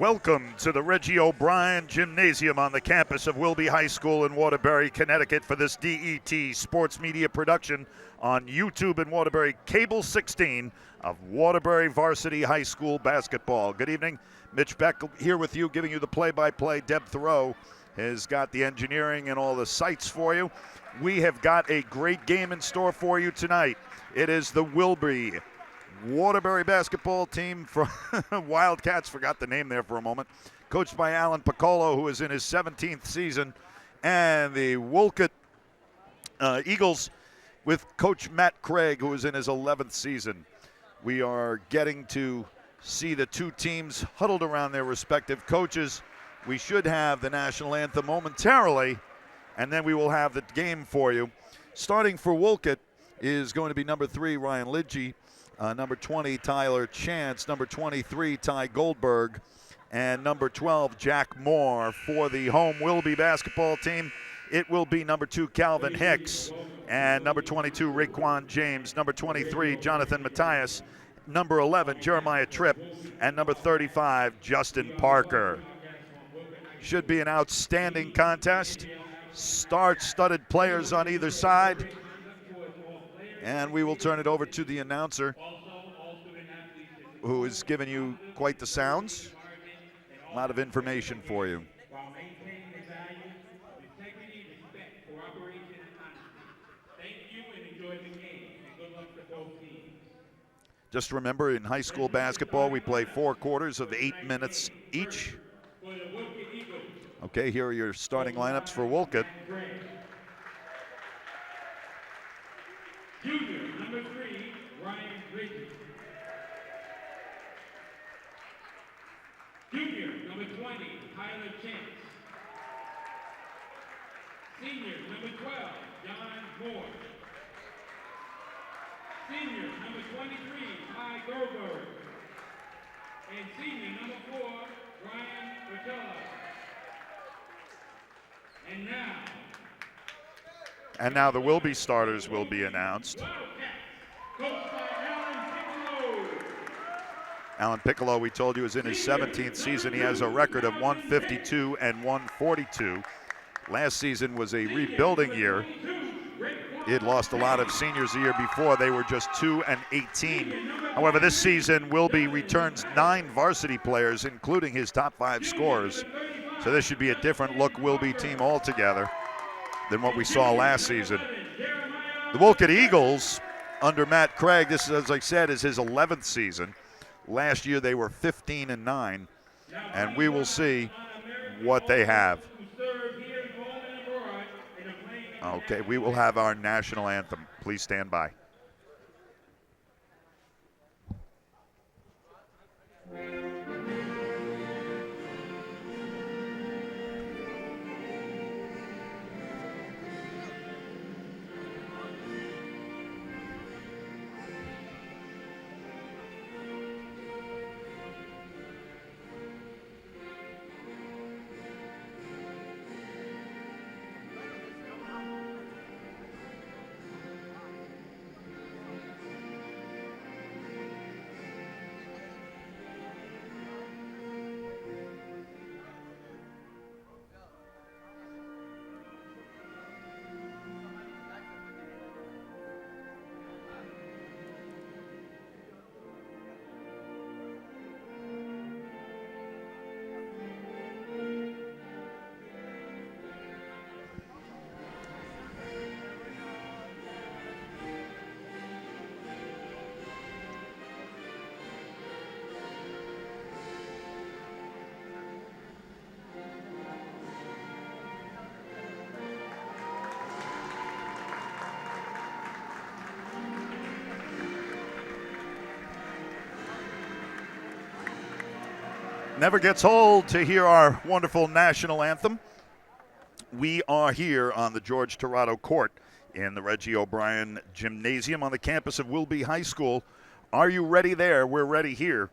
Welcome to the Reggie O'Brien Gymnasium on the campus of Wilby High School in Waterbury, Connecticut for this DET Sports Media production on YouTube and Waterbury Cable 16 of Waterbury Varsity High School basketball. Good evening. Mitch Beck here with you, giving you the play-by-play. Deb Thoreau has got the engineering and all the sites for you. We have got a great game in store for you tonight. It is the Wilby Waterbury basketball team from Wildcats, forgot the name there for a moment, coached by Alan Piccolo, who is in his 17th season, and the Wolcott Eagles with Coach Matt Craig, who is in his 11th season. We are getting to see the two teams huddled around their respective coaches. We should have the national anthem momentarily, and then we will have the game for you. Starting for Wolcott is going to be number 3, Ryan Lidge. Number 20, Tyler Chance. Number 23, Ty Goldberg. And number 12, Jack Moore. For the home Wilby basketball team, it will be number 2, Calvin Hicks. And number 22, Raekwon James. Number 23, Jonathan Matthias. Number 11, Jeremiah Tripp. And number 35, Justin Parker. Should be an outstanding contest. Star-studded players on either side. And we will turn it over to the announcer, who has given you quite the sounds. A lot of information for you. Just remember, in high school basketball, we play 4 quarters of 8 minutes each. Okay, here are your starting lineups for Wolcott. Junior, number 3, Ryan Lidge. Junior, number 20, Tyler Chance. Senior, number 12, John Moore. Senior, number 23, Ty Goldberg. And senior, number 4, Ryan Patel. And now the Wilby starters will be announced. Alan Piccolo, we told you, is in his 17th season. He has a record of 152 and 142. Last season was a rebuilding year. He had lost a lot of seniors the year before. They were just 2 and 18. However, this season, Wilby returns 9 varsity players, including his top 5 scorers. So this should be a different look Wilby team altogether than what we saw last season. The Wolcott Eagles, under Matt Craig, this, as I said, is his 11th season. Last year they were 15 and 9, and we will see what they have. Okay, we will have our national anthem. Please stand by. Never gets old to hear our wonderful national anthem. We are here on the George Torrado Court in the Reggie O'Brien Gymnasium on the campus of Wilby High School. Are you ready there? We're ready here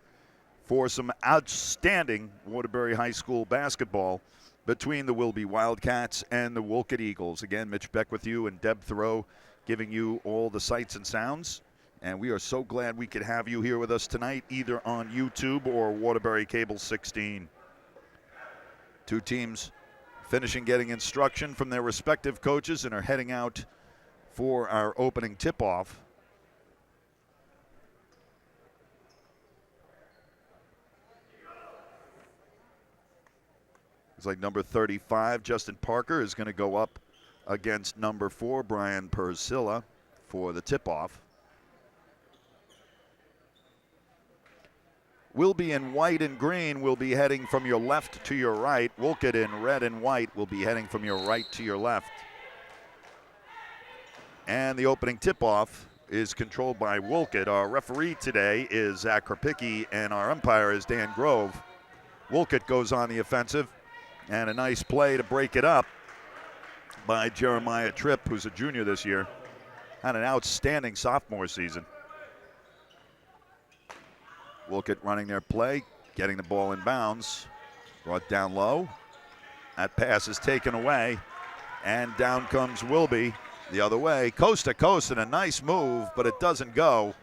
for some outstanding Waterbury High School basketball between the Wilby Wildcats and the Wolcott Eagles. Again, Mitch Beck with you and Deb Thoreau giving you all the sights and sounds. And we are so glad we could have you here with us tonight, either on YouTube or Waterbury Cable 16. Two teams finishing getting instruction from their respective coaches and are heading out for our opening tip-off. It's like number 35, Justin Parker, is going to go up against number 4, Brian Persilla, for the tip-off. Wilby in white and green will be heading from your left to your right. Wolcott in red and white will be heading from your right to your left. And the opening tip-off is controlled by Wolcott. Our referee today is Zach Krapicki, and our umpire is Dan Grove. Wolcott goes on the offensive, and a nice play to break it up by Jeremiah Tripp, who's a junior this year. Had an outstanding sophomore season. Wolcott running their play, getting the ball in bounds. Brought down low. That pass is taken away, and down comes Wilby the other way. Coast to coast, and a nice move, but it doesn't go.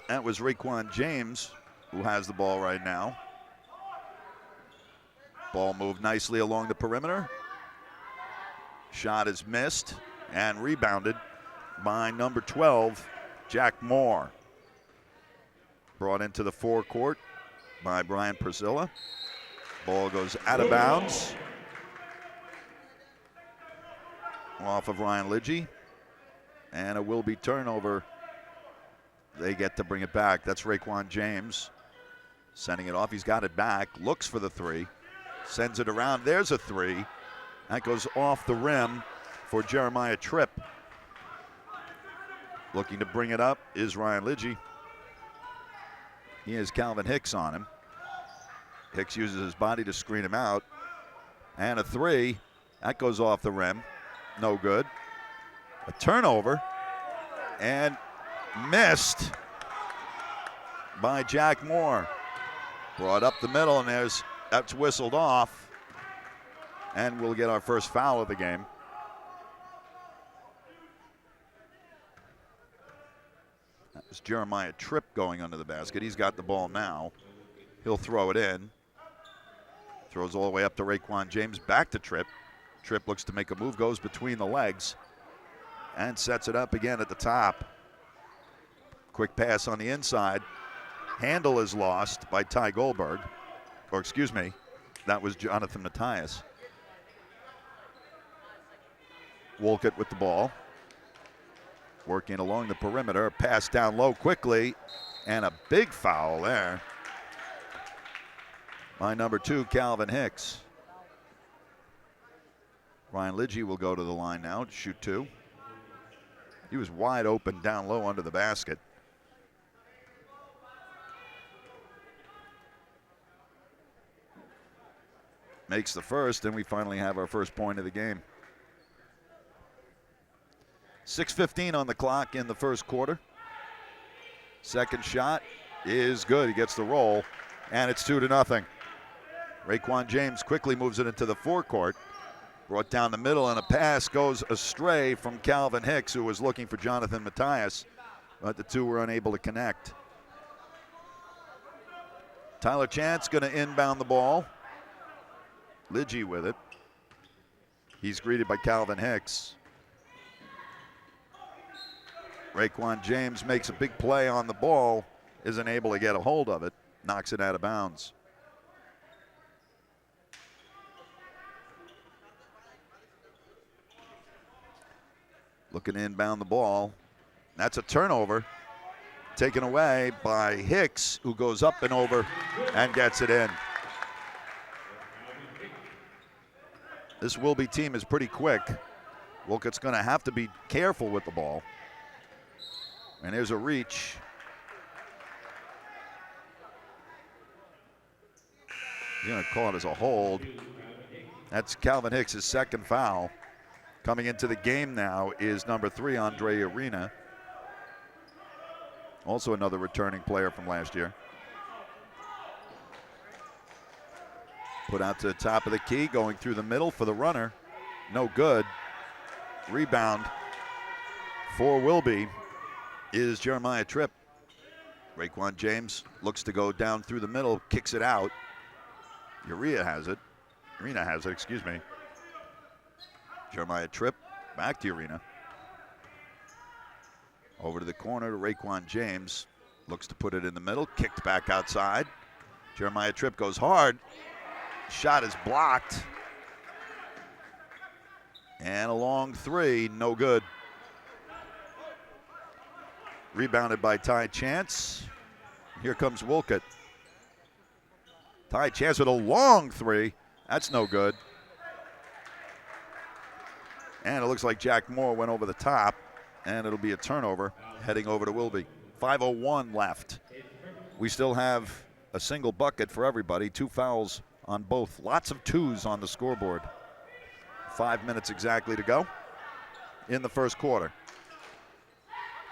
That was Raekwon James, who has the ball right now. Ball moved nicely along the perimeter. Shot is missed and rebounded by number 12, Jack Moore. Brought into the forecourt by Brian Persilla. Ball goes out of bounds. Off of Ryan Lidgy. And a Wilby turnover. They get to bring it back. That's Raekwon James sending it off. He's got it back. Looks for the three. Sends it around. There's a three. That goes off the rim for Jeremiah Tripp. Looking to bring it up is Ryan Lidgy. He has Calvin Hicks on him. Hicks uses his body to screen him out. And a three. That goes off the rim. No good. A turnover. And missed by Jack Moore. Brought up the middle, and that's whistled off. And we'll get our first foul of the game. That was Jeremiah Tripp going under the basket. He's got the ball now. He'll throw it in. Throws all the way up to Raekwon James, back to Tripp. Tripp looks to make a move, goes between the legs, and sets it up again at the top. Quick pass on the inside. Handle is lost by Ty Goldberg. Or excuse me, that was Jonathan Matthias. Wolcott with the ball. Working along the perimeter. Pass down low quickly. And a big foul there by number 2, Calvin Hicks. Ryan Lidgy will go to the line now to shoot 2. He was wide open down low under the basket. Makes the first, and we finally have our first point of the game. 6:15 on the clock in the first quarter. Second shot is good. He gets the roll, and it's 2-0. Raekwon James quickly moves it into the forecourt. Brought down the middle, and a pass goes astray from Calvin Hicks, who was looking for Jonathan Matthias, but the two were unable to connect. Tyler Chance going to inbound the ball. Lidgy with it. He's greeted by Calvin Hicks. Raekwon James makes a big play on the ball, isn't able to get a hold of it, knocks it out of bounds. Looking to inbound the ball. That's a turnover. Taken away by Hicks, who goes up and over and gets it in. This Wilby team is pretty quick. Wolcott's going to have to be careful with the ball. And there's a reach. He's going to call it as a hold. That's Calvin Hicks' second foul. Coming into the game now is number 3, Andre Arena. Also another returning player from last year. Put out to the top of the key, going through the middle for the runner. No good. Rebound For Wilby is Jeremiah Tripp. Raekwon James looks to go down through the middle, kicks it out. Arena has it, excuse me. Jeremiah Tripp back to Arena. Over to the corner to Raekwon James. Looks to put it in the middle, kicked back outside. Jeremiah Tripp goes hard. Shot is blocked. And a long three, no good. Rebounded by Ty Chance. Here comes Wolcott. Ty Chance with a long three. That's no good. And it looks like Jack Moore went over the top, and it'll be a turnover heading over to Wilby. 5:01 left. We still have a single bucket for everybody. 2 fouls on both. Lots of twos on the scoreboard. 5 minutes exactly to go in the first quarter.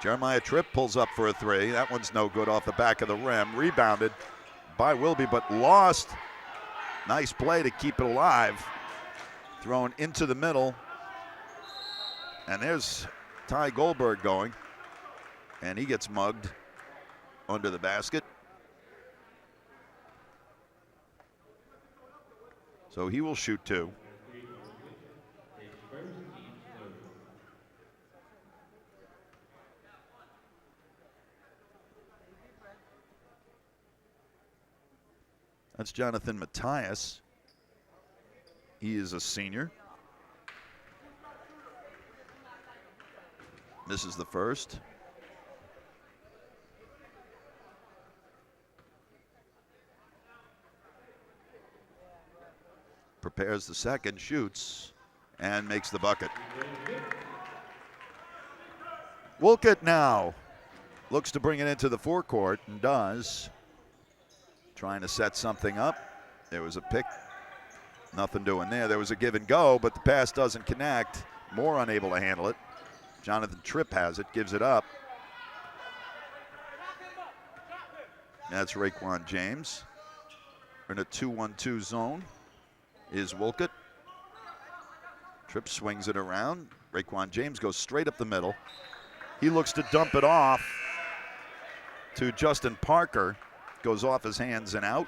Jeremiah Tripp pulls up for a three. That one's no good off the back of the rim. Rebounded by Wilby, but lost. Nice play to keep it alive. Thrown into the middle. And there's Ty Goldberg going. And he gets mugged under the basket. So he will shoot 2. That's Jonathan Matthias. He is a senior. Misses the first. Prepares the second, shoots, and makes the bucket. Wolcott now looks to bring it into the forecourt and does. Trying to set something up. There was a pick. Nothing doing there. There was a give and go, but the pass doesn't connect. Moore unable to handle it. Jonathan Tripp has it, gives it up. That's Raekwon James. In a 2-1-2 zone is Wolcott. Tripp swings it around. Raekwon James goes straight up the middle. He looks to dump it off to Justin Parker. Goes off his hands and out.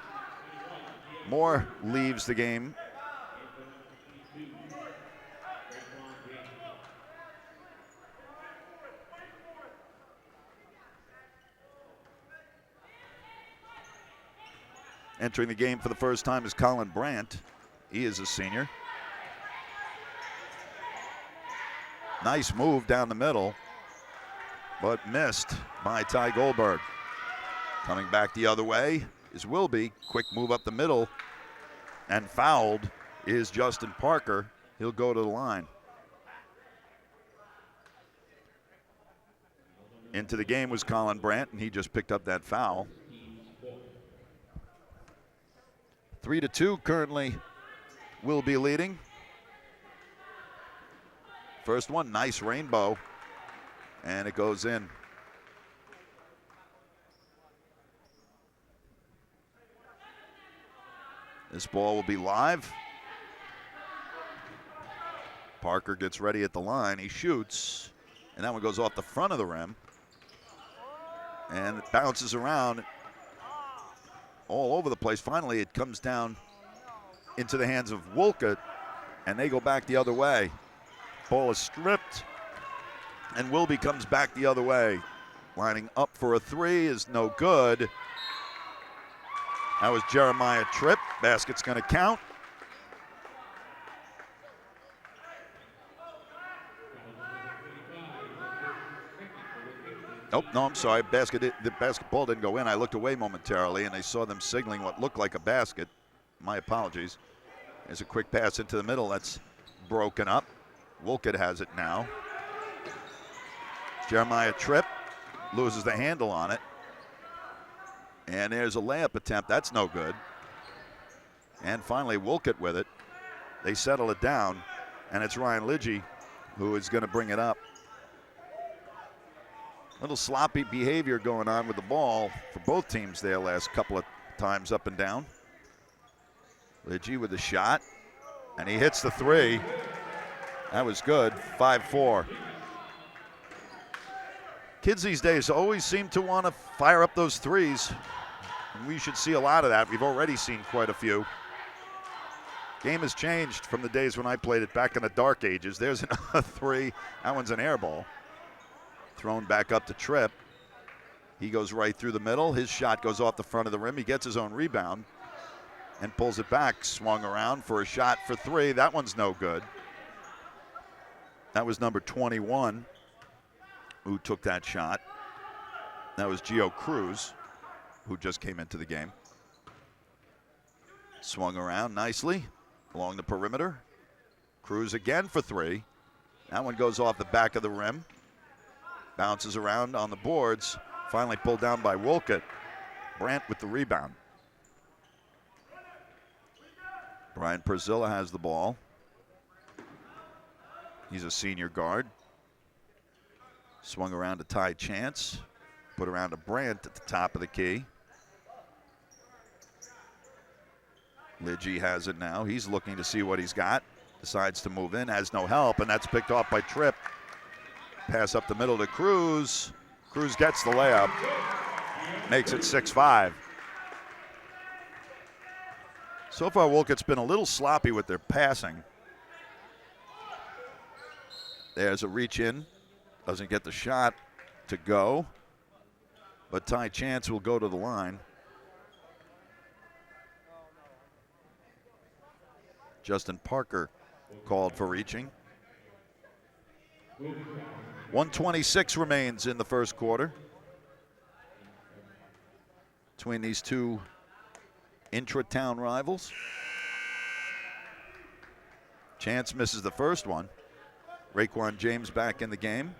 Moore leaves the game. Entering the game for the first time is Colin Brandt. He is a senior. Nice move down the middle, but missed by Ty Goldberg. Coming back the other way is Wilby. Quick move up the middle, and fouled is Justin Parker. He'll go to the line. Into the game was Colin Brandt, and he just picked up that foul. 3-2 currently Wilby leading. First one, nice rainbow, and it goes in. This ball will be live. Parker gets ready at the line. He shoots, and that one goes off the front of the rim. And it bounces around all over the place. Finally, it comes down into the hands of Wolcott, and they go back the other way. Ball is stripped, and Wilby comes back the other way. Lining up for a three is no good. That was Jeremiah Tripp. Basket's going to count. Oh, no, I'm sorry. The basketball didn't go in. I looked away momentarily, and I saw them signaling what looked like a basket. My apologies. There's a quick pass into the middle. That's broken up. Wolcott has it now. Jeremiah Tripp loses the handle on it. And there's a layup attempt. That's no good. And finally, Wolcott with it. They settle it down, and it's Ryan Lidgy who is going to bring it up. Little sloppy behavior going on with the ball for both teams there last couple of times up and down. Lidgy with the shot, and he hits the three. That was good, 5-4. Kids these days always seem to want to fire up those threes. And we should see a lot of that. We've already seen quite a few. Game has changed from the days when I played it back in the dark ages. There's a three. That one's an air ball. Thrown back up to Tripp. He goes right through the middle. His shot goes off the front of the rim. He gets his own rebound and pulls it back. Swung around for a shot for three. That one's no good. That was number 21 who took that shot. That was Gio Cruz, who just came into the game. Swung around nicely along the perimeter. Cruz again for three. That one goes off the back of the rim. Bounces around on the boards. Finally pulled down by Wolcott. Brandt with the rebound. Brian Perzilla has the ball. He's a senior guard. Swung around to Ty Chance. Put around to Brandt at the top of the key. Lidgy has it now. He's looking to see what he's got. Decides to move in, has no help, and that's picked off by Tripp. Pass up the middle to Cruz. Cruz gets the layup. Makes it 6-5. So far, Wolcott's been a little sloppy with their passing. There's a reach in. Doesn't get the shot to go. But Ty Chance will go to the line. Justin Parker called for reaching. 1:26 remains in the first quarter between these two intra-town rivals. Chance misses the first one. Raekwon James back in the game.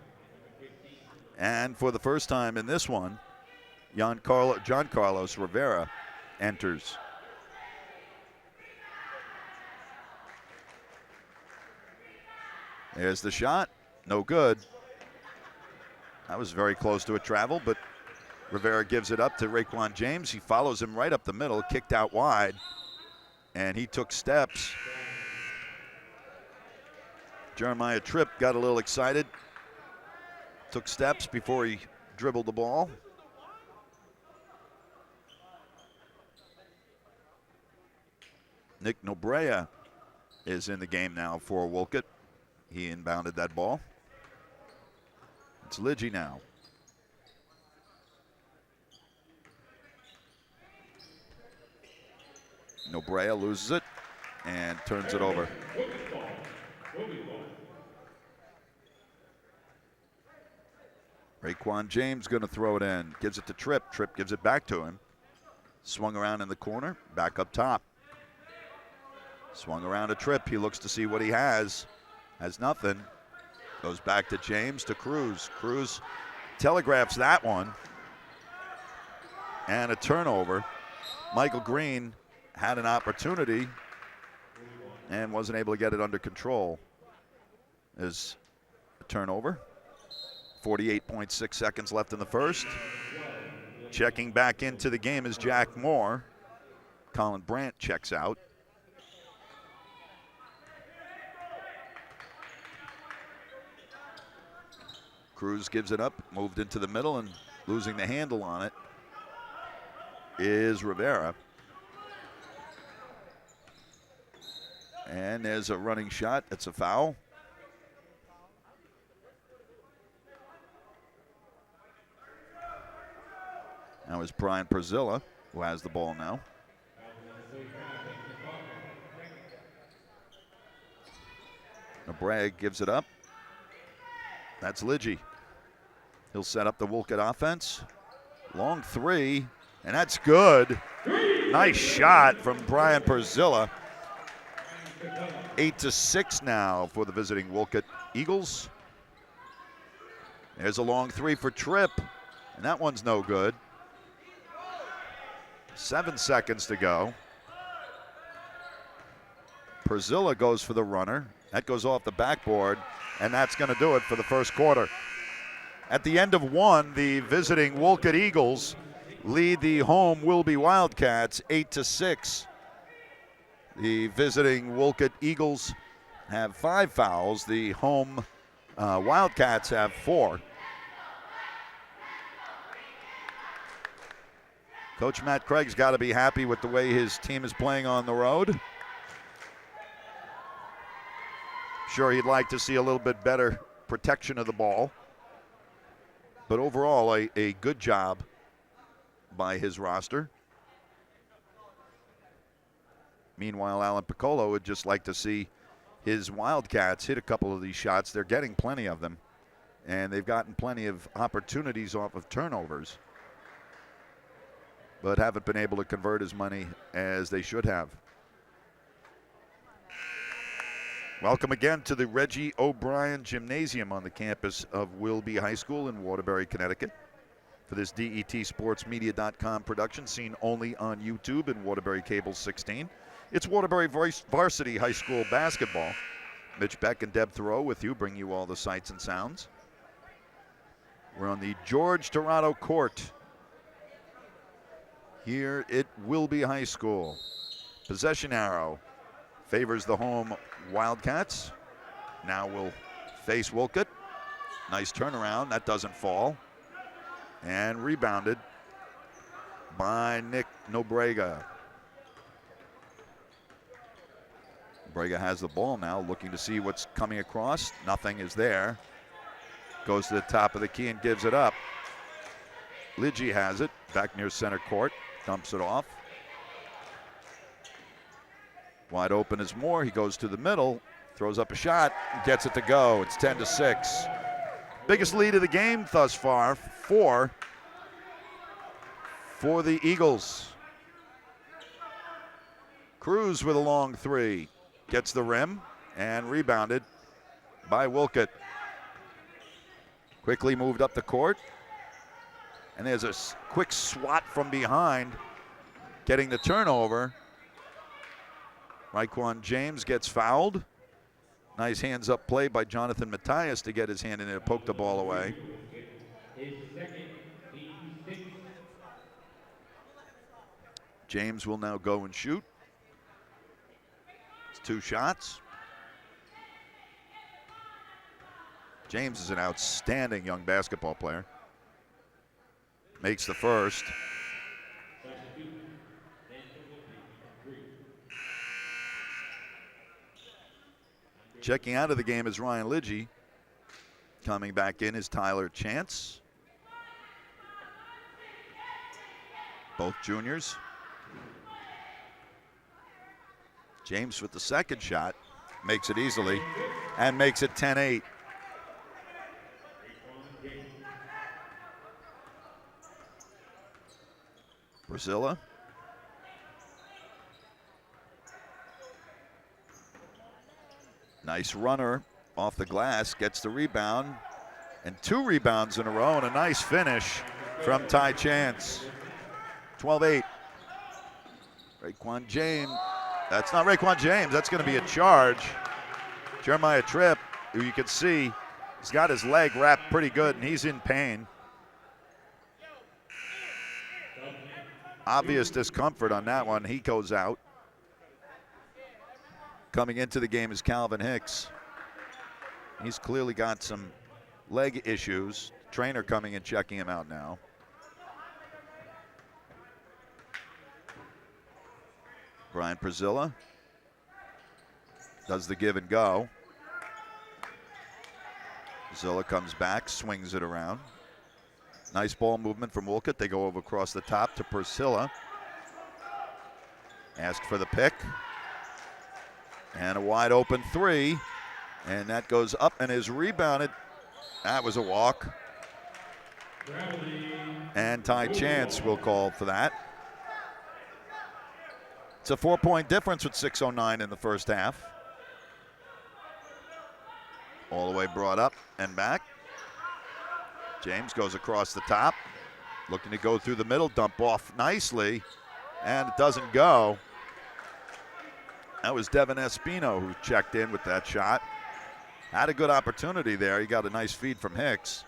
And for the first time in this one, John Carlos Rivera enters. There's the shot. No good. That was very close to a travel, but Rivera gives it up to Raekwon James. He follows him right up the middle, kicked out wide, and he took steps. Jeremiah Tripp got a little excited, took steps before he dribbled the ball. Nick Nobrea is in the game now for Wolcott. He inbounded that ball. It's Lidgy now. Nobrea loses it and turns it over. Raekwon James going to throw it in. Gives it to Tripp. Tripp gives it back to him. Swung around in the corner. Back up top. Swung around to Tripp. He looks to see what he has. Has nothing. Goes back to James to Cruz. Cruz telegraphs that one. And a turnover. Michael Green had an opportunity and wasn't able to get it under control. There's a turnover. 48.6 seconds left in the first. Checking back into the game is Jack Moore. Colin Brandt checks out. Cruz gives it up, moved into the middle, and losing the handle on it is Rivera. And there's a running shot. That's a foul. Now is Brian Perzilla, who has the ball now. Bragg gives it up. That's Lidgy. He'll set up the Wolcott offense. Long three, and that's good. Nice shot from Brian Perzilla. 8-6 now for the visiting Wolcott Eagles. There's a long three for Tripp, and that one's no good. 7 seconds to go. Perzilla goes for the runner. That goes off the backboard, and that's going to do it for the first quarter. At the end of one, the visiting Wolcott Eagles lead the home Wilby Wildcats 8-6. The visiting Wolcott Eagles have 5 fouls. The home Wildcats have 4. Coach Matt Craig's got to be happy with the way his team is playing on the road. Sure, he'd like to see a little bit better protection of the ball. But overall, a good job by his roster. Meanwhile, Alan Piccolo would just like to see his Wildcats hit a couple of these shots. They're getting plenty of them, and they've gotten plenty of opportunities off of turnovers, but haven't been able to convert as many as they should have. Welcome again to the Reggie O'Brien Gymnasium on the campus of Wilby High School in Waterbury, Connecticut. For this DETSportsmedia.com production, seen only on YouTube and Waterbury Cable 16. It's Waterbury Varsity High School basketball. Mitch Beck and Deb Thoreau with you, bring you all the sights and sounds. We're on the George Dorado Court here at Wilby High School. Possession arrow favors the home Wildcats. Now we'll face Wolcott. Nice turnaround. That doesn't fall. And rebounded by Nick Nobrega. Nobrega has the ball now, looking to see what's coming across. Nothing is there. Goes to the top of the key and gives it up. Lidgy has it, back near center court. Dumps it off. Wide open is Moore. He goes to the middle, throws up a shot, gets it to go. It's 10-6. Biggest lead of the game thus far, 4 for the Eagles. Cruz with a long 3. Gets the rim and rebounded by Wolcott. Quickly moved up the court. And there's a quick swat from behind, getting the turnover. Raekwon James gets fouled. Nice hands-up play by Jonathan Matthias to get his hand in there, poke the ball away. James will now go and shoot. It's 2 shots. James is an outstanding young basketball player. Makes the first. Checking out of the game is Ryan Lidgy. Coming back in is Tyler Chance. Both juniors. James with the second shot. Makes it easily and makes it 10-8. Brazilla. Nice runner off the glass, gets the rebound, and 2 rebounds in a row, and a nice finish from Ty Chance. 12-8. Raekwon James. That's not Raekwon James. That's going to be a charge. Jeremiah Tripp, who you can see, he's got his leg wrapped pretty good, and he's in pain. Obvious discomfort on that one. He goes out. Coming into the game is Calvin Hicks. He's clearly got some leg issues. Trainer coming and checking him out now. Brian Brazilla does the give and go. Brazilla comes back, swings it around. Nice ball movement from Wolcott. They go over across the top to Priscilla. Ask for the pick. And a wide open 3. And that goes up and is rebounded. That was a walk. And Ty Chance will call for that. It's a 4-point difference with 6:09 in the first half. All the way brought up and back. James goes across the top. Looking to go through the middle, dump off nicely. And it doesn't go. That was Devin Espino who checked in with that shot. Had a good opportunity there. He got a nice feed from Hicks.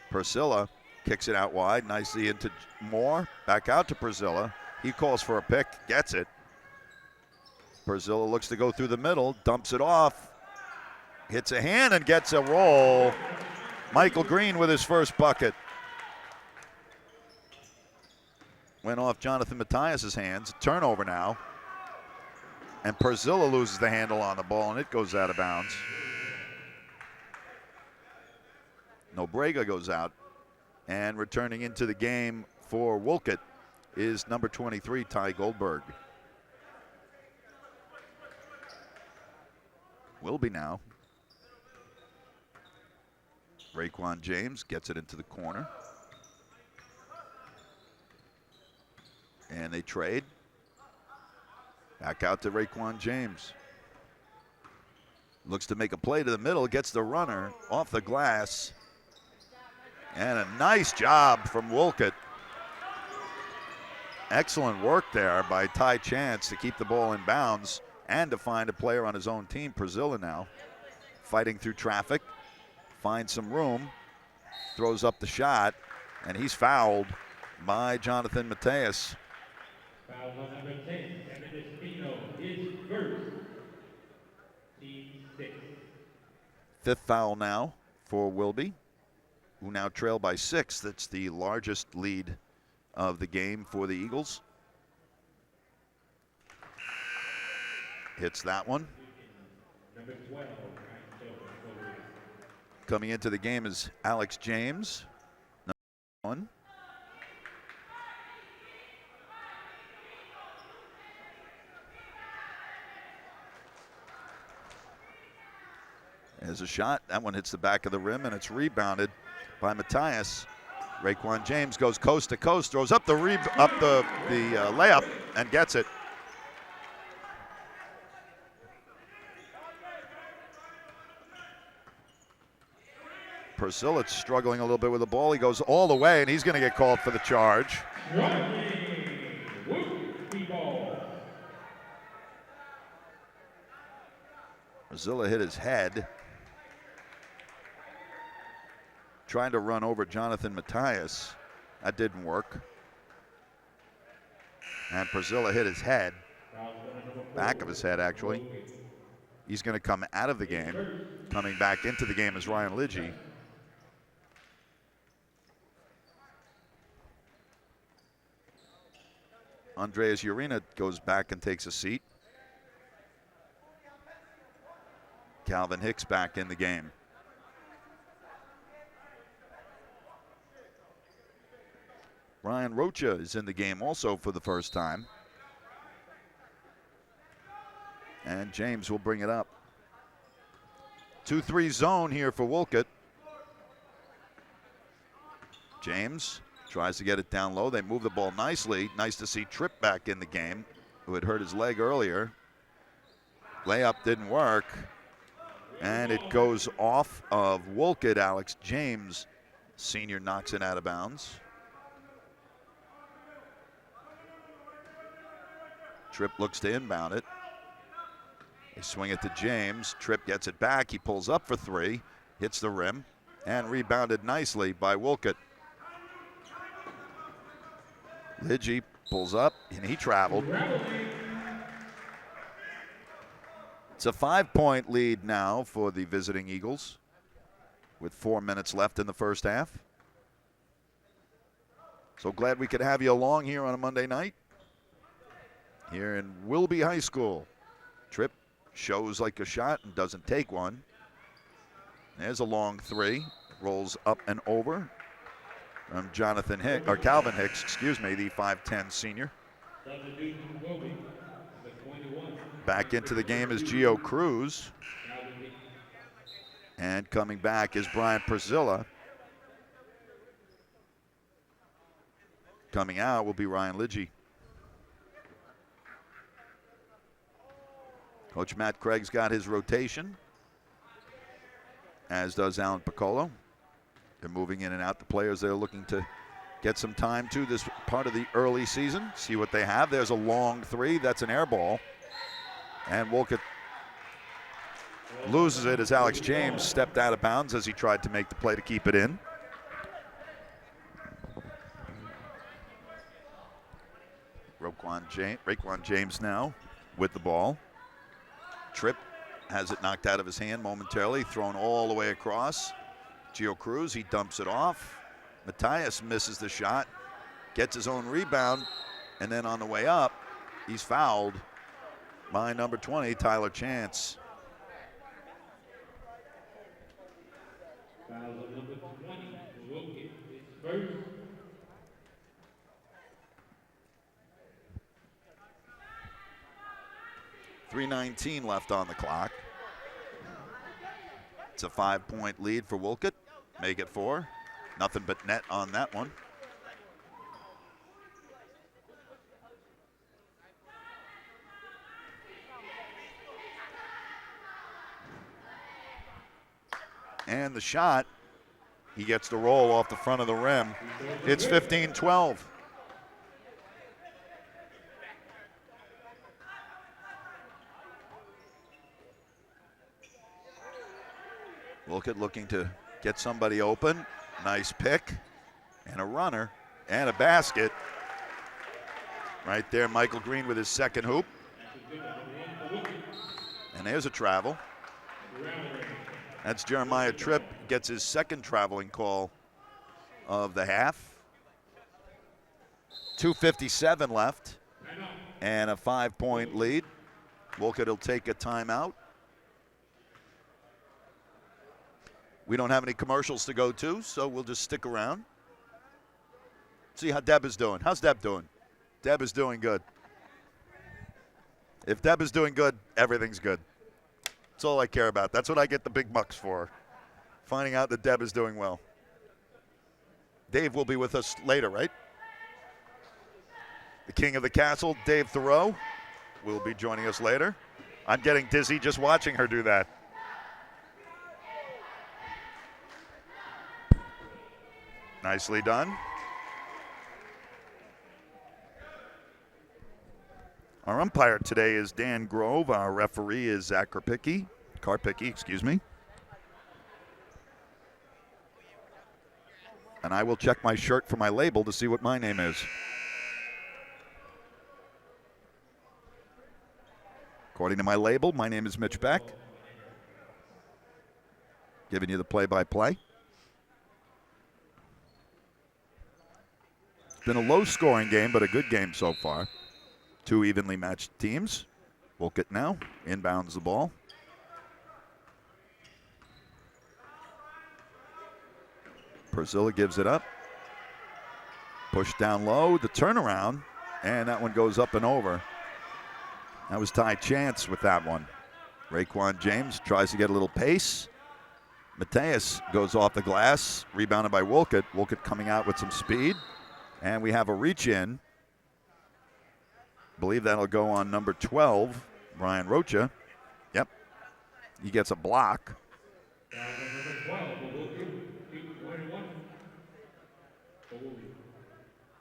Priscilla kicks it out wide, nicely into Moore. Back out to Priscilla. He calls for a pick, gets it. Priscilla looks to go through the middle, dumps it off. Hits a hand and gets a roll. Michael Green with his first bucket. went off Jonathan Matthias's hands. Turnover now. And Perzilla loses the handle on the ball, and it goes out of bounds. Nobrega goes out. And returning into the game for Wolcott is number 23, Ty Goldberg. Wilby now. Raekwon James gets it into the corner. And they trade. Back out to Raekwon James. Looks to make a play to the middle, gets the runner off the glass. And a nice job from Wolcott. Excellent work there by Ty Chance to keep the ball in bounds and to find a player on his own team. Perzilla now fighting through traffic, finds some room, throws up the shot, and he's fouled by Jonathan Matthias. Foul on number 10, Kevin Espino, his first, team 6. Fifth foul now for Wilby, who now trail by 6. That's the largest lead of the game for the Eagles. Hits that one. Number 12, Coming into the game is Alex James, number 1. There's a shot. That one hits the back of the rim, and it's rebounded by Matthias. Raekwon James goes coast to coast, throws up the layup, and gets it. Perzilla struggling a little bit with the ball. He goes all the way, and he's going to get called for the charge. Perzilla hit his head, trying to run over Jonathan Matthias. That didn't work. And Perzilla hit his head, back of his head actually. He's going to come out of the game. Coming back into the game is Ryan Lidgy. Andreas Urena goes back and takes a seat. Calvin Hicks back in the game. Ryan Rocha is in the game also for the first time. And James will bring it up. 2-3 zone here for Wolcott. James tries to get it down low. They move the ball nicely. Nice to see Tripp back in the game, who had hurt his leg earlier. Layup didn't work. And it goes off of Wolcott. Alex James, senior, knocks it out of bounds. Tripp looks to inbound it. They swing it to James. Tripp gets it back. He pulls up for 3, hits the rim, and rebounded nicely by Wolcott. Lidgy pulls up, and he traveled. It's a 5-point lead now for the visiting Eagles with 4 minutes left in the first half. So glad we could have you along here on a Monday night here in Wilby High School. Tripp shows like a shot and doesn't take one. There's a long 3, rolls up and over from Calvin Hicks, the 5'10" senior. Back into the game is Gio Cruz. And coming back is Brian Perzilla. Coming out will be Ryan Lidgy. Coach Matt Craig's got his rotation, as does Alan Piccolo. They're moving in and out the players they're looking to get some time to this part of the early season. See what they have. There's a long 3. That's an air ball. And Wolcott loses it as Alex James stepped out of bounds as he tried to make the play to keep it in. Raekwon James now with the ball. Tripp has it knocked out of his hand momentarily, thrown all the way across. Gio Cruz, he dumps it off. Matthias misses the shot. gets his own rebound, and then on the way up, he's fouled by number 20, Tyler Chance. Foul on number 20, Wolcott, his first. .319 left on the clock. It's a 5-point lead for Wolcott. Make it 4. Nothing but net on that one. And the shot, he gets the roll off the front of the rim. It's 15-12. Wolcott looking to get somebody open. Nice pick and a runner and a basket. Right there, Michael Green with his second hoop. And there's a travel. That's Jeremiah Tripp, gets his second traveling call of the half. 2:57 left and a 5-point lead. Wolcott will take a timeout. We don't have any commercials to go to, so we'll just stick around. See how Deb is doing. How's Deb doing? Deb is doing good. If Deb is doing good, everything's good. That's all I care about. That's what I get the big bucks for, finding out that Deb is doing well. Dave will be with us later, right? The king of the castle, Dave Thoreau, will be joining us later. I'm getting dizzy just watching her do that. Nicely done. Our umpire today is Dan Grove. Our referee is Zach Karpicki, excuse me. And I will check my shirt for my label to see what my name is. According to my label, my name is Mitch Beck. Giving you the play-by-play. It's been a low-scoring game, but a good game so far. Two evenly matched teams. Wolcott now inbounds the ball. Priscilla gives it up. Push down low, the turnaround, and that one goes up and over. That was Ty Chance with that one. Raekwon James tries to get a little pace. Mateus goes off the glass, rebounded by Wolcott. Wolcott coming out with some speed. And we have a reach in. Believe that'll go on number 12, Brian Rocha. Yep. He gets a block.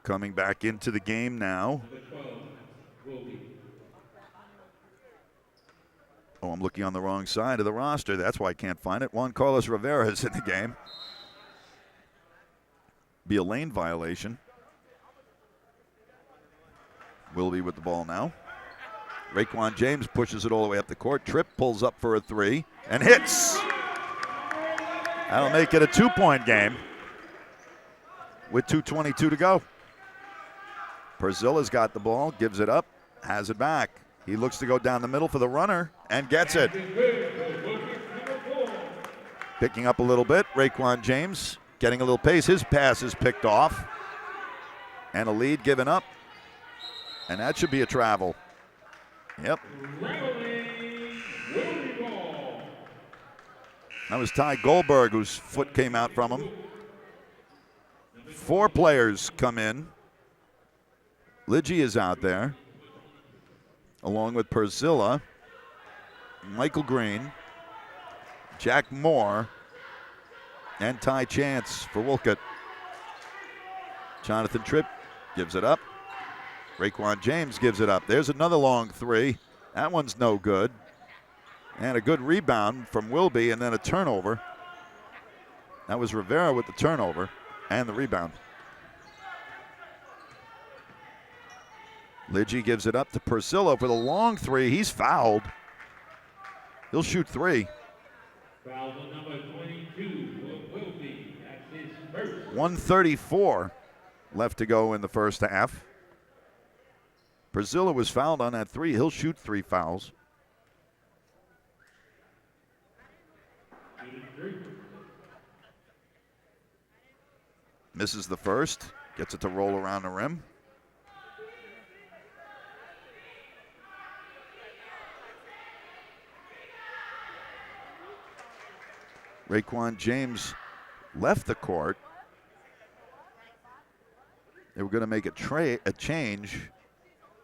Coming back into the game now. Oh, I'm looking on the wrong side of the roster. That's why I can't find it. Juan Carlos Rivera is in the game. Be a lane violation. Wilby with the ball now. Raekwon James pushes it all the way up the court. Tripp pulls up for a three and hits. That'll make it a 2-point game with 2:22 to go. Perzilla's got the ball, gives it up, has it back. He looks to go down the middle for the runner and gets it. Picking up a little bit, Raekwon James getting a little pace. His pass is picked off. And a lead given up. And that should be a travel. Yep. That was Ty Goldberg whose foot came out from him. 4 players come in. Lidgy is out there, along with Perzilla, Michael Green, Jack Moore, and Ty Chance for Wolcott. Jonathan Tripp gives it up. Raekwon James gives it up. There's another long three. That one's no good. And a good rebound from Wilby, and then a turnover. That was Rivera with the turnover and the rebound. Lidgy gives it up to Persillo for the long three. He's fouled. He'll shoot 3. Foul on number 22 for Wilby. That's his first. 134 left to go in the first half. Brazilla was fouled on that three. He'll shoot 3 fouls. Misses the first. Gets it to roll around the rim. Raekwon James left the court. They were going to make a change.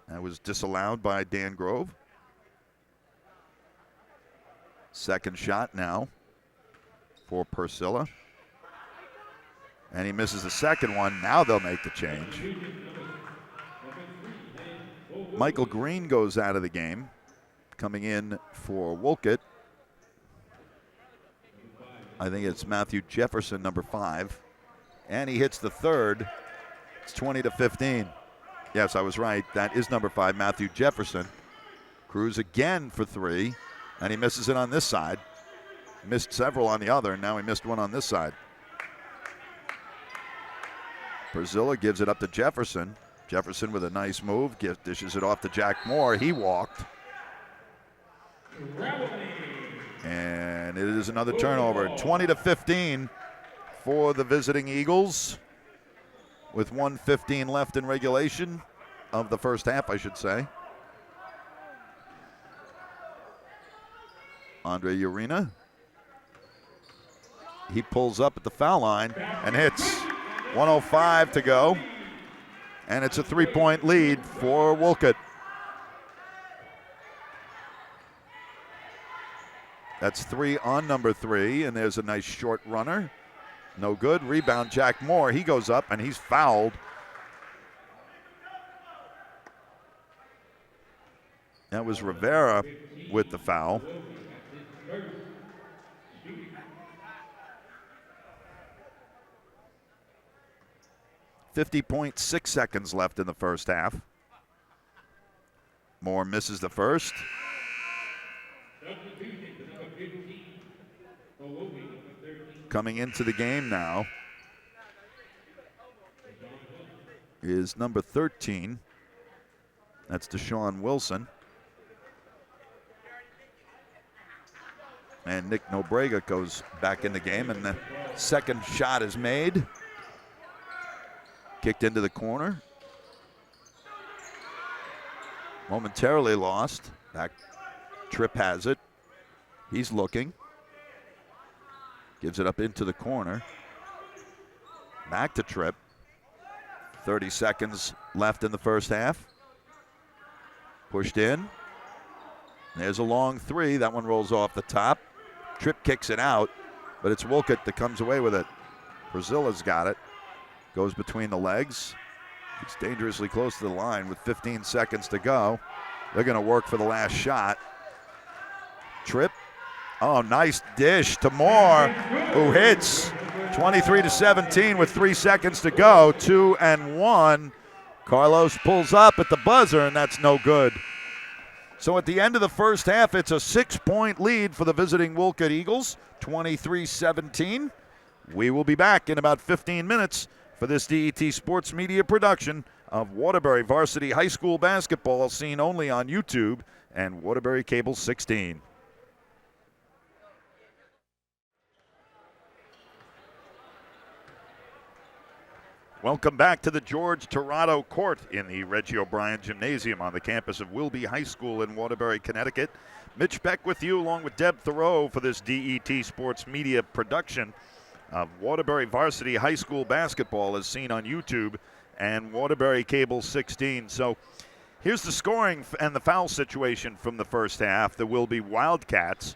That was disallowed by Dan Grove. Second shot now for Persilla. And he misses the second one. Now they'll make the change. Michael Green goes out of the game. Coming in for Wolcott, I think it's Matthew Jefferson, number 5. And he hits the third. It's 20-15. Yes, I was right. That is number 5, Matthew Jefferson. Cruz again for 3, and he misses it on this side. Missed several on the other, and now he missed one on this side. Brazilla gives it up to Jefferson. Jefferson with a nice move, dishes it off to Jack Moore. He walked. And it is another turnover. 20-15 for the visiting Eagles, with 1:15 left in regulation of the first half, I should say. Andre Urena. He pulls up at the foul line and hits. 1:05 to go. And it's a 3-point lead for Wolcott. That's 3 on number 3, and there's a nice short runner. No good. Rebound, Jack Moore. He goes up, and he's fouled. That was Rivera with the foul. .6 seconds left in the first half. Moore misses the first. Coming into the game now is number 13. That's Deshaun Wilson. And Nick Nobrega goes back in the game, and the second shot is made. Kicked into the corner. Momentarily lost. Back. Tripp has it. He's looking. Gives it up into the corner. Back to Tripp. 30 seconds left in the first half. Pushed in. There's a long 3. That one rolls off the top. Tripp kicks it out, but it's Wolcott that comes away with it. Brazilla's got it. Goes between the legs. He's dangerously close to the line with 15 seconds to go. They're going to work for the last shot. Tripp. Oh, nice dish to Moore, who hits. 23-17 with 3 seconds to go. 2 and 1. Carlos pulls up at the buzzer, and that's no good. So at the end of the first half, it's a 6-point lead for the visiting Wolcott Eagles, 23-17. We will be back in about 15 minutes for this DET Sports Media production of Waterbury Varsity High School basketball, seen only on YouTube and Waterbury Cable 16. Welcome back to the George Torrado Court in the Reggie O'Brien Gymnasium on the campus of Wilby High School in Waterbury, Connecticut. Mitch Beck with you along with Deb Thoreau for this DET Sports Media production of Waterbury Varsity High School basketball as seen on YouTube and Waterbury Cable 16. So here's the scoring and the foul situation from the first half. The Wilby Wildcats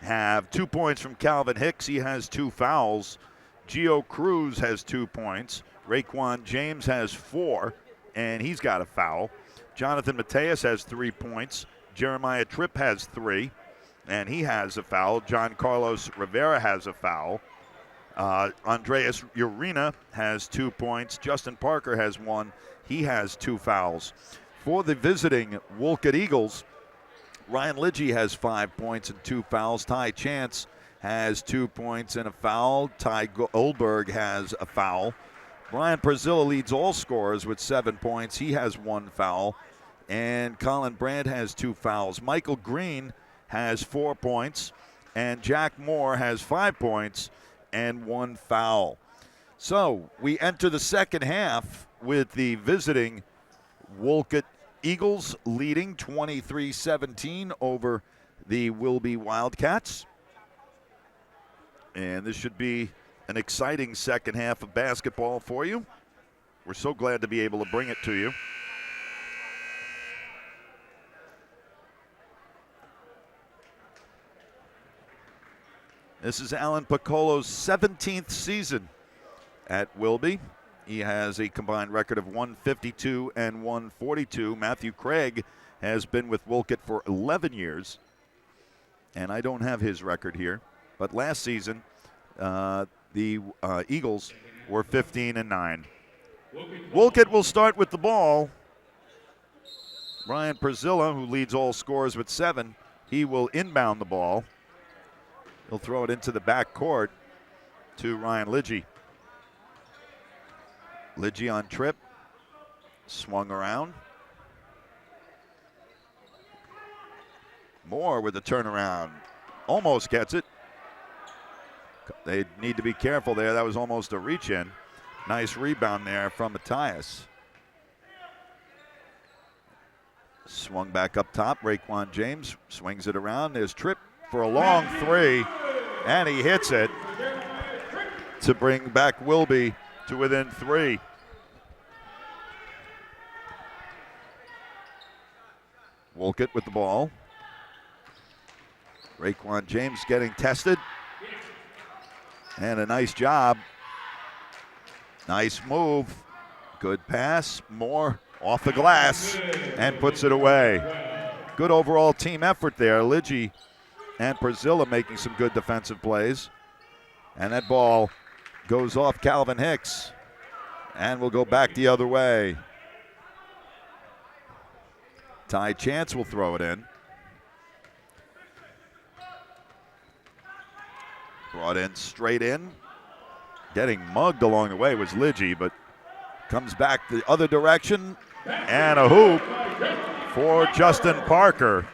have 2 points from Calvin Hicks. He has 2 fouls. Gio Cruz has 2 points. Raekwon James has 4, and he's got a foul. Jonathan Mateus has 3 points. Jeremiah Tripp has 3, and he has a foul. John Carlos Rivera has a foul. Andreas Urena has 2 points. Justin Parker has 1. He has 2 fouls. For the visiting Wolcott Eagles, Ryan Lidgy has 5 points and 2 fouls. Ty Chance has 2 points and a foul. Ty Goldberg has a foul. Brian Perzilla leads all scorers with 7 points. He has 1 foul. And Colin Brandt has 2 fouls. Michael Green has 4 points. And Jack Moore has 5 points and 1 foul. So we enter the second half with the visiting Wolcott Eagles leading 23-17 over the Wilby Wildcats. And this should be an exciting second half of basketball for you. We're so glad to be able to bring it to you. This is Alan Piccolo's 17th season at Wilby. He has a combined record of 152 and 142. Matthew Craig has been with Wolcott for 11 years. And I don't have his record here. But last season, the Eagles were 15 and 9. Wolcott will start with the ball. Brian Perzilla, who leads all scorers with 7, he will inbound the ball. He'll throw it into the back court to Ryan Lidgy. Lidgy on trip, swung around. Moore with the turnaround, almost gets it. They need to be careful there. That was almost a reach in. Nice rebound there from Matthias. Swung back up top. Raekwon James swings it around. There's Tripp for a long 3, and he hits it to bring back Wilby to within 3. Wolcott with the ball. Raekwon James getting tested. And a nice job. Nice move. Good pass. Moore off the glass and puts it away. Good overall team effort there. Lidgy and Perzilla making some good defensive plays. And that ball goes off Calvin Hicks and will go back the other way. Ty Chance will throw it in. Brought in straight in. Getting mugged along the way was Lidgy, but comes back the other direction. And a hoop for Justin Parker.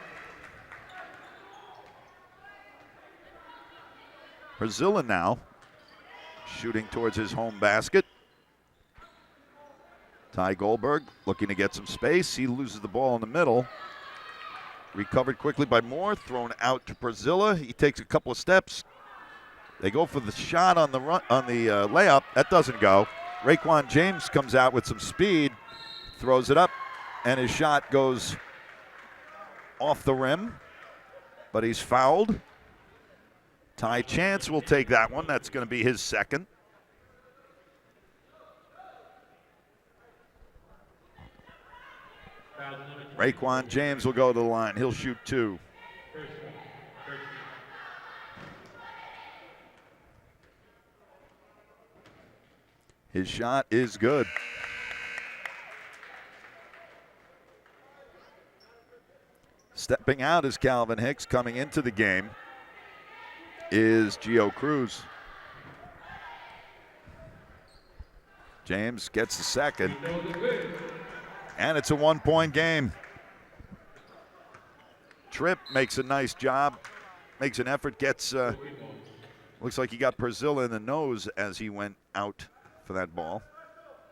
Perzilla now shooting towards his home basket. Ty Goldberg looking to get some space. He loses the ball in the middle. Recovered quickly by Moore, thrown out to Perzilla. He takes a couple of steps. They go for the shot on the layup. That doesn't go. Raekwon James comes out with some speed, throws it up, and his shot goes off the rim, but he's fouled. Ty Chance will take that one. That's going to be his second. Raekwon James will go to the line. He'll shoot 2. His shot is good. Stepping out is Calvin Hicks. Coming into the game is Gio Cruz. James gets the second. And it's a 1-point game. Tripp makes a nice job, makes an effort, gets, looks like he got Perzilla in the nose as he went out for that ball.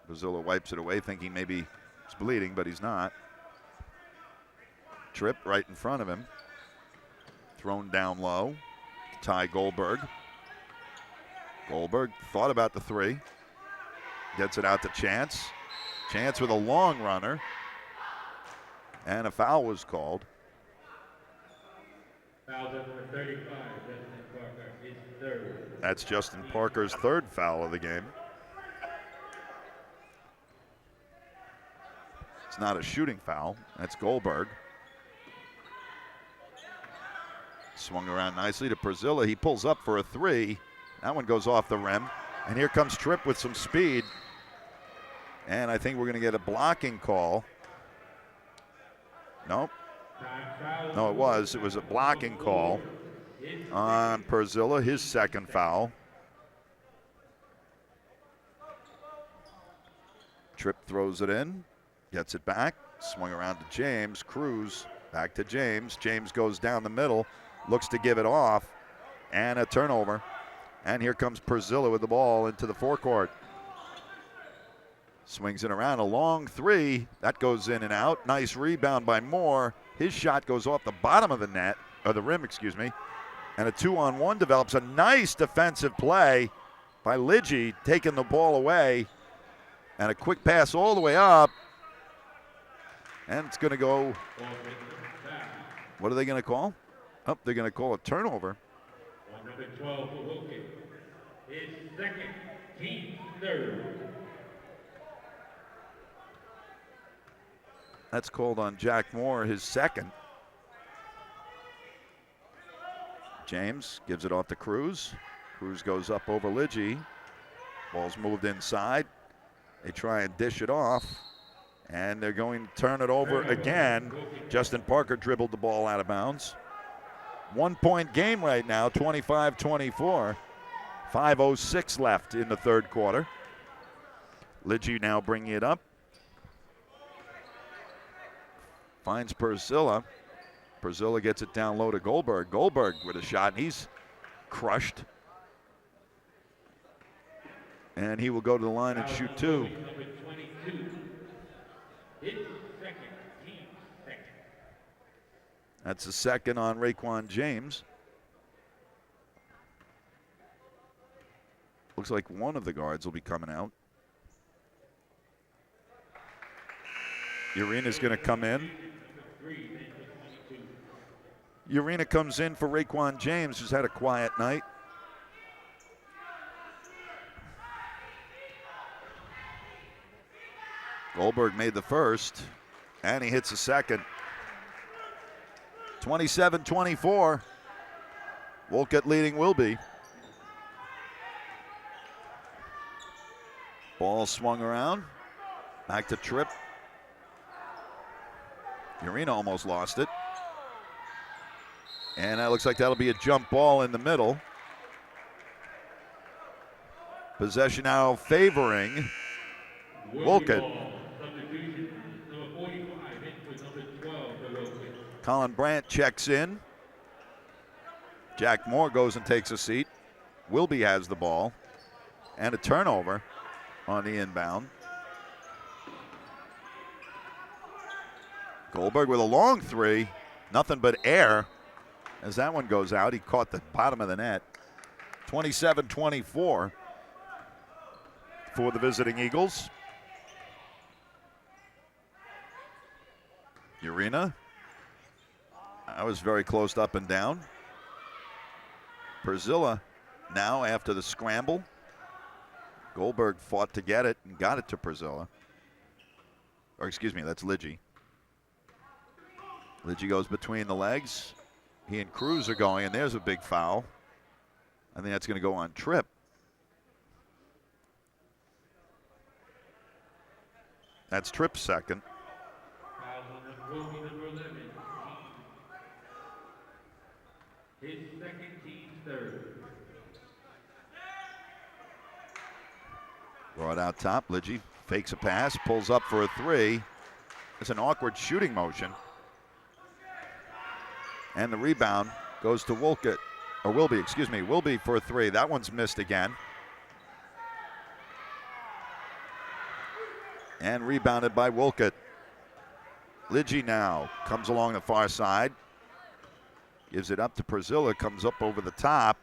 Perzilla wipes it away, thinking maybe he's bleeding, but he's not. Tripp right in front of him. Thrown down low. Ty Goldberg. Goldberg thought about the 3. Gets it out to Chance. Chance with a long runner. And a foul was called. Foul number 35, Justin Parker, his third. That's Justin Parker's 3rd foul of the game. It's not a shooting foul. That's Goldberg. Swung around nicely to Perzilla. He pulls up for a 3. That one goes off the rim. And here comes Tripp with some speed. And I think we're going to get a blocking call. Nope. No, it was a blocking call on Perzilla, his 2nd foul. Tripp throws it in, gets it back, swung around to James. Cruz back to James. James goes down the middle, looks to give it off, and a turnover. And here comes Perzilla with the ball into the forecourt. Swings it around, a long three. That goes in and out. Nice rebound by Moore. His shot goes off the bottom of the net, or the rim, excuse me. And a 2-on-1 develops. A nice defensive play by Lidgy, taking the ball away. And a quick pass all the way up. And it's going to go. What are they going to call? Oh, they're going to call a turnover. On number 12 for Wolcott. His second, team third. That's called on Jack Moore, his second. James gives it off to Cruz. Cruz goes up over Lidgy. Ball's moved inside. They try and dish it off, and they're going to turn it over again. Justin Parker dribbled the ball out of bounds. 1 point game right now, 25-24. 5:06 left in the third quarter. Lidgy now bringing it up. Finds Perzilla. Perzilla gets it down low to Goldberg. Goldberg with a shot, and he's crushed. And he will go to the line and shoot two. That's the second on Raekwon James. Looks like one of the guards will be coming out. Urina's going to come in. Urina comes in for Raekwon James, who's had a quiet night. Goldberg made the first, and he hits the second. 27-24. Wolcott leading Wilby. Ball swung around. Back to Tripp. Urina almost lost it. And that looks like that'll be a jump ball in the middle. Possession now favoring Wolcott. Colin Brandt checks in. Jack Moore goes and takes a seat. Wilby has the ball. And a turnover on the inbound. Goldberg with a long three. Nothing but air. As that one goes out, he caught the bottom of the net. 27-24 for the visiting Eagles. Urina. I was very close up and down. Perzilla now after the scramble. Goldberg fought to get it and got it to Perzilla. Or excuse me, that's Lidgy. Lidgy goes between the legs. He and Cruz are going, and there's a big foul. I think that's going to go on Tripp. That's Tripp's second. His second, team third. Brought out top. Lidgy fakes a pass, pulls up for a three. It's an awkward shooting motion. And the rebound goes to Wolcott, or Wilby, excuse me, Wilby for a three. That one's missed again. And rebounded by Wolcott. Lidgy now comes along the far side. Gives it up to Perzilla, comes up over the top.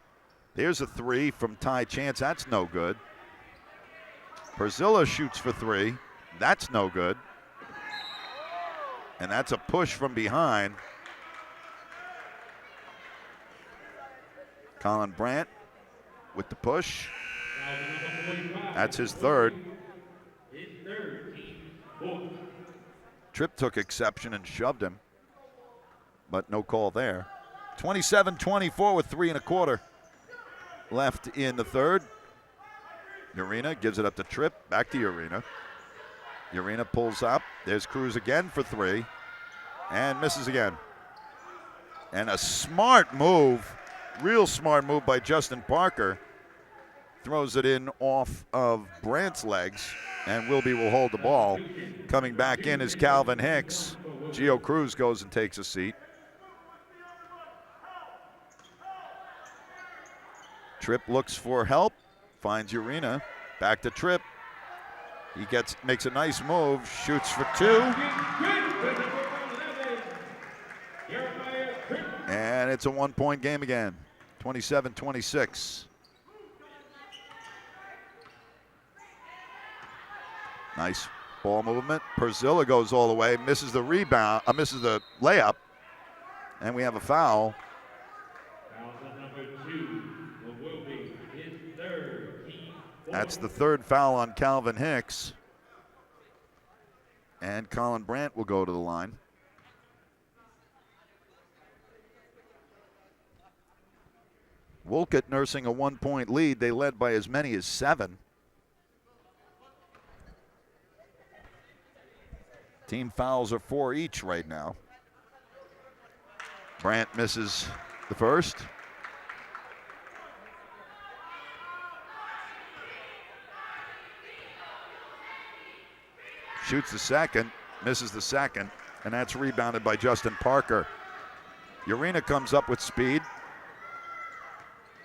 There's a three from Ty Chance. That's no good. Perzilla shoots for three. That's no good. And that's a push from behind. Colin Brandt with the push. That's his third. Tripp took exception and shoved him, but no call there. 27-24 with 3 1/4 left in the third. Urina gives it up to Tripp, back to Urina. Urina pulls up. There's Cruz again for three, and misses again. And a smart move, real smart move by Justin Parker. throws it in off of Brandt's legs, and Wilby will hold the ball. Coming back in is Calvin Hicks. Gio Cruz goes and takes a seat. Tripp looks for help, finds Urena. Back to Tripp. He makes a nice move, shoots for 2. And it's a 1-point game again, 27-26. Nice ball movement. Perzilla goes all the way, misses the rebound, misses the layup, and we have a foul. That's the third foul on Calvin Hicks. And Colin Brandt will go to the line. Wolcott nursing a 1-point lead. They led by as many as 7. Team fouls are 4 each right now. Brandt misses the first. Shoots the second, misses the second, and that's rebounded by Justin Parker. Urena comes up with speed,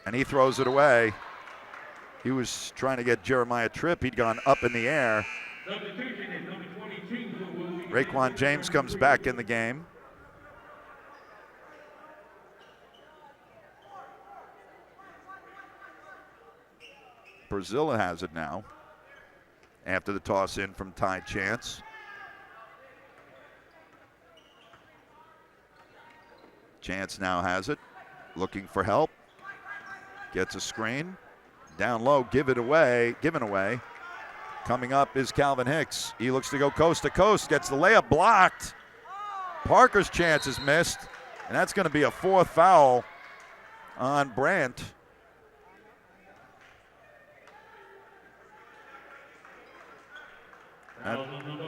and he throws it away. He was trying to get Jeremiah Tripp. He'd gone up in the air. Raekwon James comes back in the game. Perzilla has it now after the toss in from Ty Chance. Chance now has it, looking for help. Gets a screen. Down low, given away. Coming up is Calvin Hicks. He looks to go coast to coast, gets the layup blocked. Parker's chance is missed, and that's going to be a 4th foul on Brandt.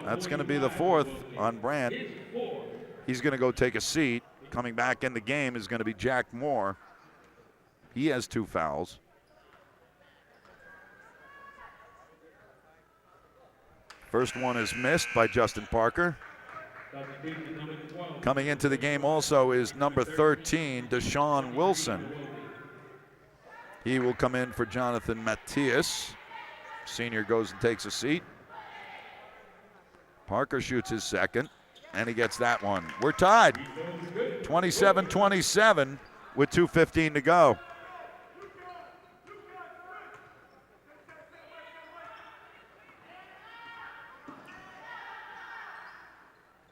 That's going to be the 4th on Brandt. He's going to go take a seat. Coming back in the game is going to be Jack Moore. He has 2 fouls. First one is missed by Justin Parker. Coming into the game also is number 13, Deshaun Wilson. He will come in for Jonathan Matthias. Senior goes and takes a seat. Parker shoots his second, and he gets that one. We're tied, 27-27 with 2:15 to go.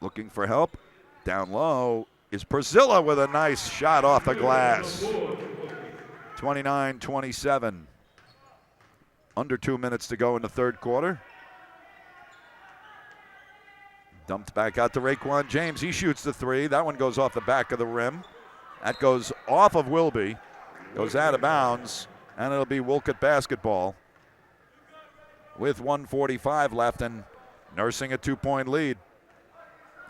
Looking for help. Down low is Perzilla with a nice shot off the glass. 29-27. Under 2 minutes to go in the third quarter. Dumped back out to Raekwon James. He shoots the 3. That one goes off the back of the rim. That goes off of Wilby. Goes out of bounds. And it'll be Wolcott basketball with 1:45 left and nursing a 2-point lead.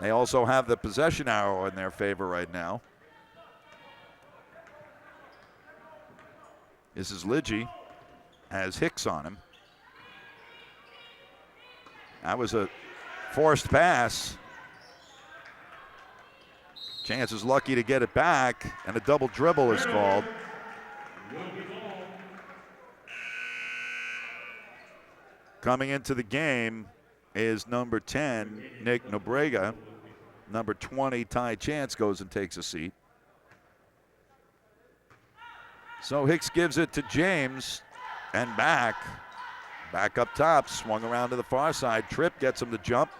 They also have the possession arrow in their favor right now. This is Lidgy. Has Hicks on him. That was a forced pass. Chance is lucky to get it back, and a double dribble is called. Coming into the game is number 10, Nick Nobrega. Number 20, Ty Chance, goes and takes a seat. So Hicks gives it to James, and back up top, swung around to the far side. Tripp gets him to jump,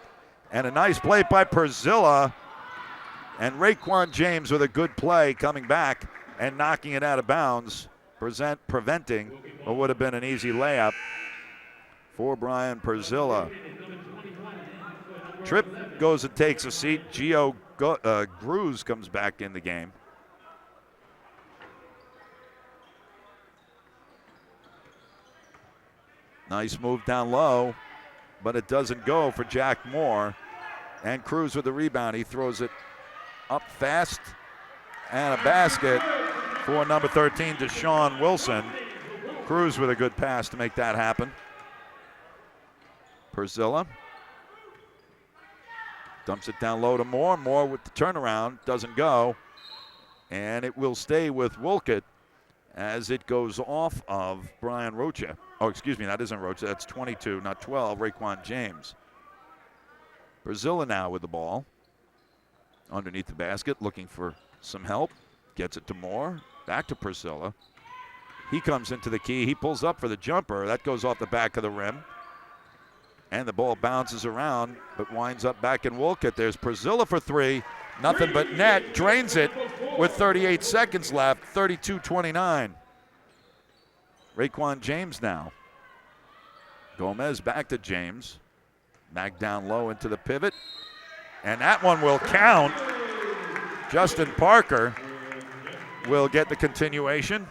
and a nice play by Perzilla. And Raekwon James with a good play coming back and knocking it out of bounds, preventing what would have been an easy layup for Brian Perzilla. Tripp goes and takes a seat. Gio Cruz comes back in the game. Nice move down low, but it doesn't go for Jack Moore. And Cruz with the rebound. He throws it up fast, and a basket for number 13, Deshaun Wilson. Cruz with a good pass to make that happen. Perzilla dumps it down low to Moore. Moore with the turnaround. Doesn't go. And it will stay with Wolcott as it goes off of Brian Rocha. Oh, excuse me, that isn't Rocha. That's 22, not 12, Raekwon James. Perzilla now with the ball. Underneath the basket, looking for some help. Gets it to Moore. Back to Perzilla. He comes into the key. He pulls up for the jumper. That goes off the back of the rim. And the ball bounces around, but winds up back in Wolcott. There's Perzilla for three. Nothing but net. Drains it with 38 seconds left. 32-29. Raekwon James now. Gomez back to James. Back down low into the pivot. And that one will count. Justin Parker will get the continuation.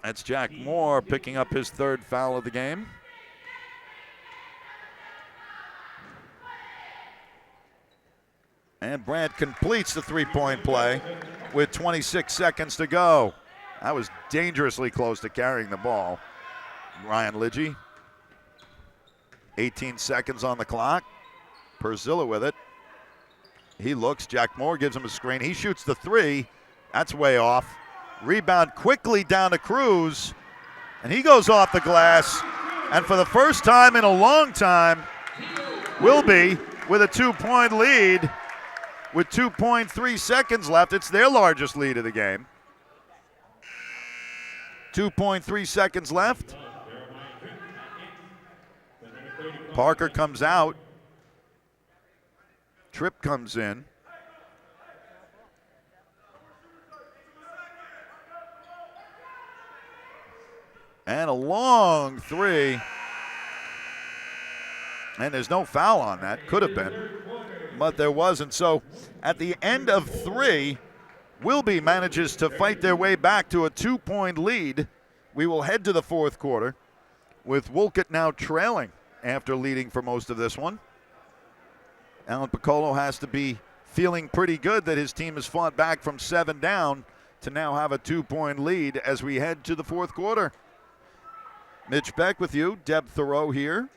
That's Jack Moore picking up his third foul of the game. And Brandt completes the three-point play with 26 seconds to go. That was dangerously close to carrying the ball. Ryan Lidgy. 18 seconds on the clock. Perzilla with it. He looks. Jack Moore gives him a screen. He shoots the three. That's way off. Rebound quickly down to Cruz. And he goes off the glass. And for the first time in a long time, Wilby with a 2-point lead with 2.3 seconds left. It's their largest lead of the game. 2.3 seconds left. Parker comes out. Tripp comes in. And a long three. And there's no foul on that. Could have been, but there wasn't. So at the end of three, Wilby manages to fight their way back to a 2-point lead. We will head to the fourth quarter with Wolcott now trailing after leading for most of this one. Alan Piccolo has to be feeling pretty good that his team has fought back from 7 down to now have a 2-point lead as we head to the fourth quarter. Mitch Beck with you, Deb Thoreau here,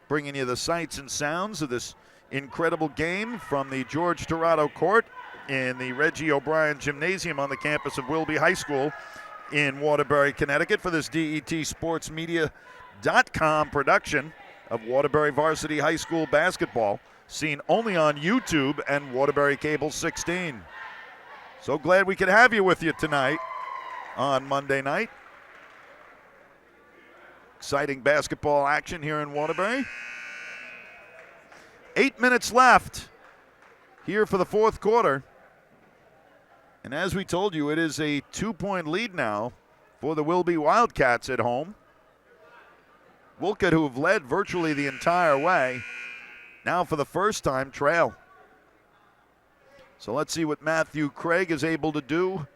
bringing you the sights and sounds of this incredible game from the George Torado Court in the Reggie O'Brien Gymnasium on the campus of Wilby High School in Waterbury, Connecticut for this DETSportsmedia.com production of Waterbury Varsity High School basketball, seen only on YouTube and Waterbury Cable 16. So glad we could have you with you tonight on Monday night. Exciting basketball action here in Waterbury. 8 minutes left here for the fourth quarter. And as we told you, it is a 2-point lead now for the Wilby Wildcats at home. Wolcott, who have led virtually the entire way, now for the first time trail. So let's see what Matthew Craig is able to do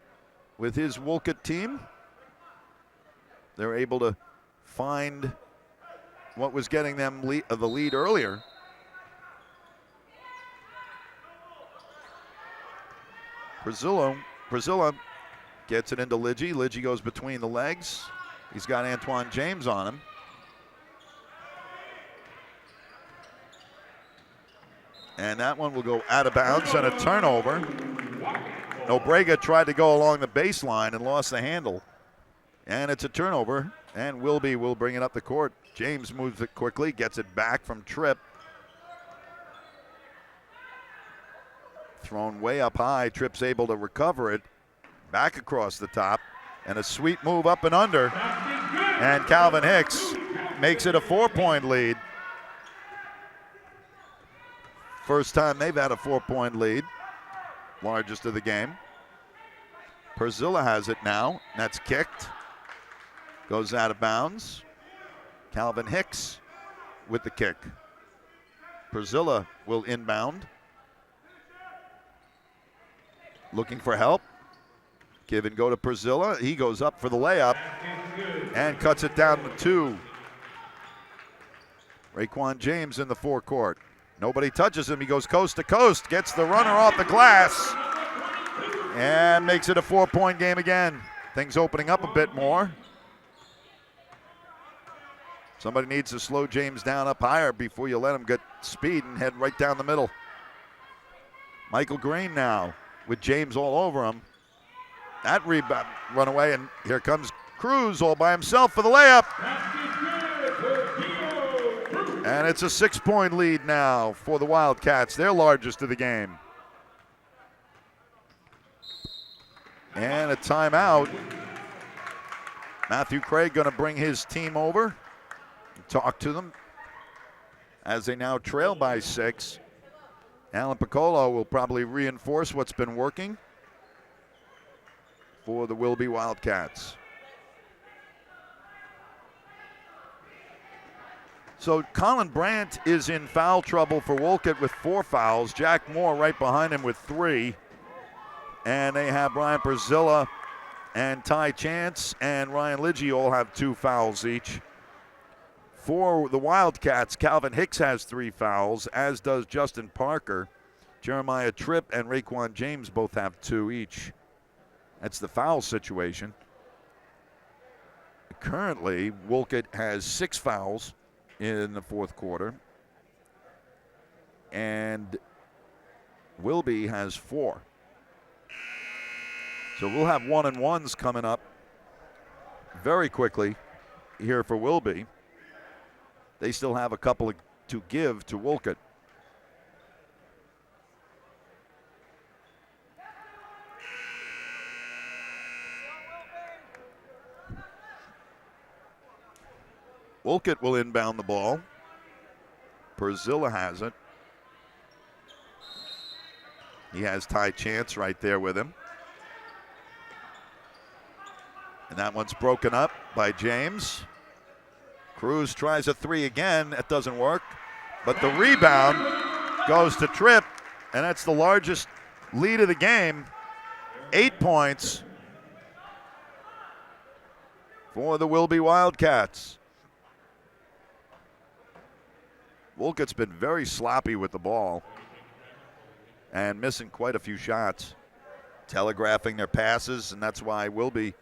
with his Wolcott team. They're able to find what was getting them the lead earlier. Perzilla gets it into Lidgy. Lidgy goes between the legs. He's got Antoine James on him. And that one will go out of bounds and a turnover. Nobrega tried to go along the baseline and lost the handle. And it's a turnover, and Wilby will bring it up the court. James moves it quickly, gets it back from Tripp. Thrown way up high. Tripp's able to recover it. Back across the top, and a sweet move up and under. And Calvin Hicks makes it a 4-point lead. First time they've had a 4-point lead. Largest of the game. Perzilla has it now. That's kicked. Goes out of bounds. Calvin Hicks with the kick. Perzilla will inbound. Looking for help. Give and go to Perzilla. He goes up for the layup and cuts it down to 2. Raekwon James in the forecourt. Nobody touches him. He goes coast to coast, gets the runner off the glass, and makes it a 4-point game again. Things opening up a bit more. Somebody needs to slow James down up higher before you let him get speed and head right down the middle. Michael Green now with James all over him. That rebound run away, and here comes Cruz all by himself for the layup. And it's a 6-point lead now for the Wildcats, their largest of the game. And a timeout. Matthew Craig going to bring his team over and talk to them as they now trail by 6. Alan Piccolo will probably reinforce what's been working for the Wilby Wildcats. So Colin Brandt is in foul trouble for Wolcott with 4 fouls. Jack Moore right behind him with 3. And they have Brian Perzilla and Ty Chance and Ryan Lidgy all have 2 fouls each. For the Wildcats, Calvin Hicks has 3 fouls, as does Justin Parker. Jeremiah Tripp and Raekwon James both have 2 each. That's the foul situation. Currently, Wolcott has 6 fouls in the fourth quarter, and Wilby has 4. So we'll have 1-and-1s coming up very quickly here for Wilby. They still have a couple to give to Wolcott. Wolcott will inbound the ball. Perzilla has it. He has Ty Chance right there with him. And that one's broken up by James. Cruz tries a 3 again. That doesn't work. But the rebound goes to Tripp, and that's the largest lead of the game. 8 points for the Wilby Wildcats. Wolcott's been very sloppy with the ball and missing quite a few shots, telegraphing their passes, and that's why Wilby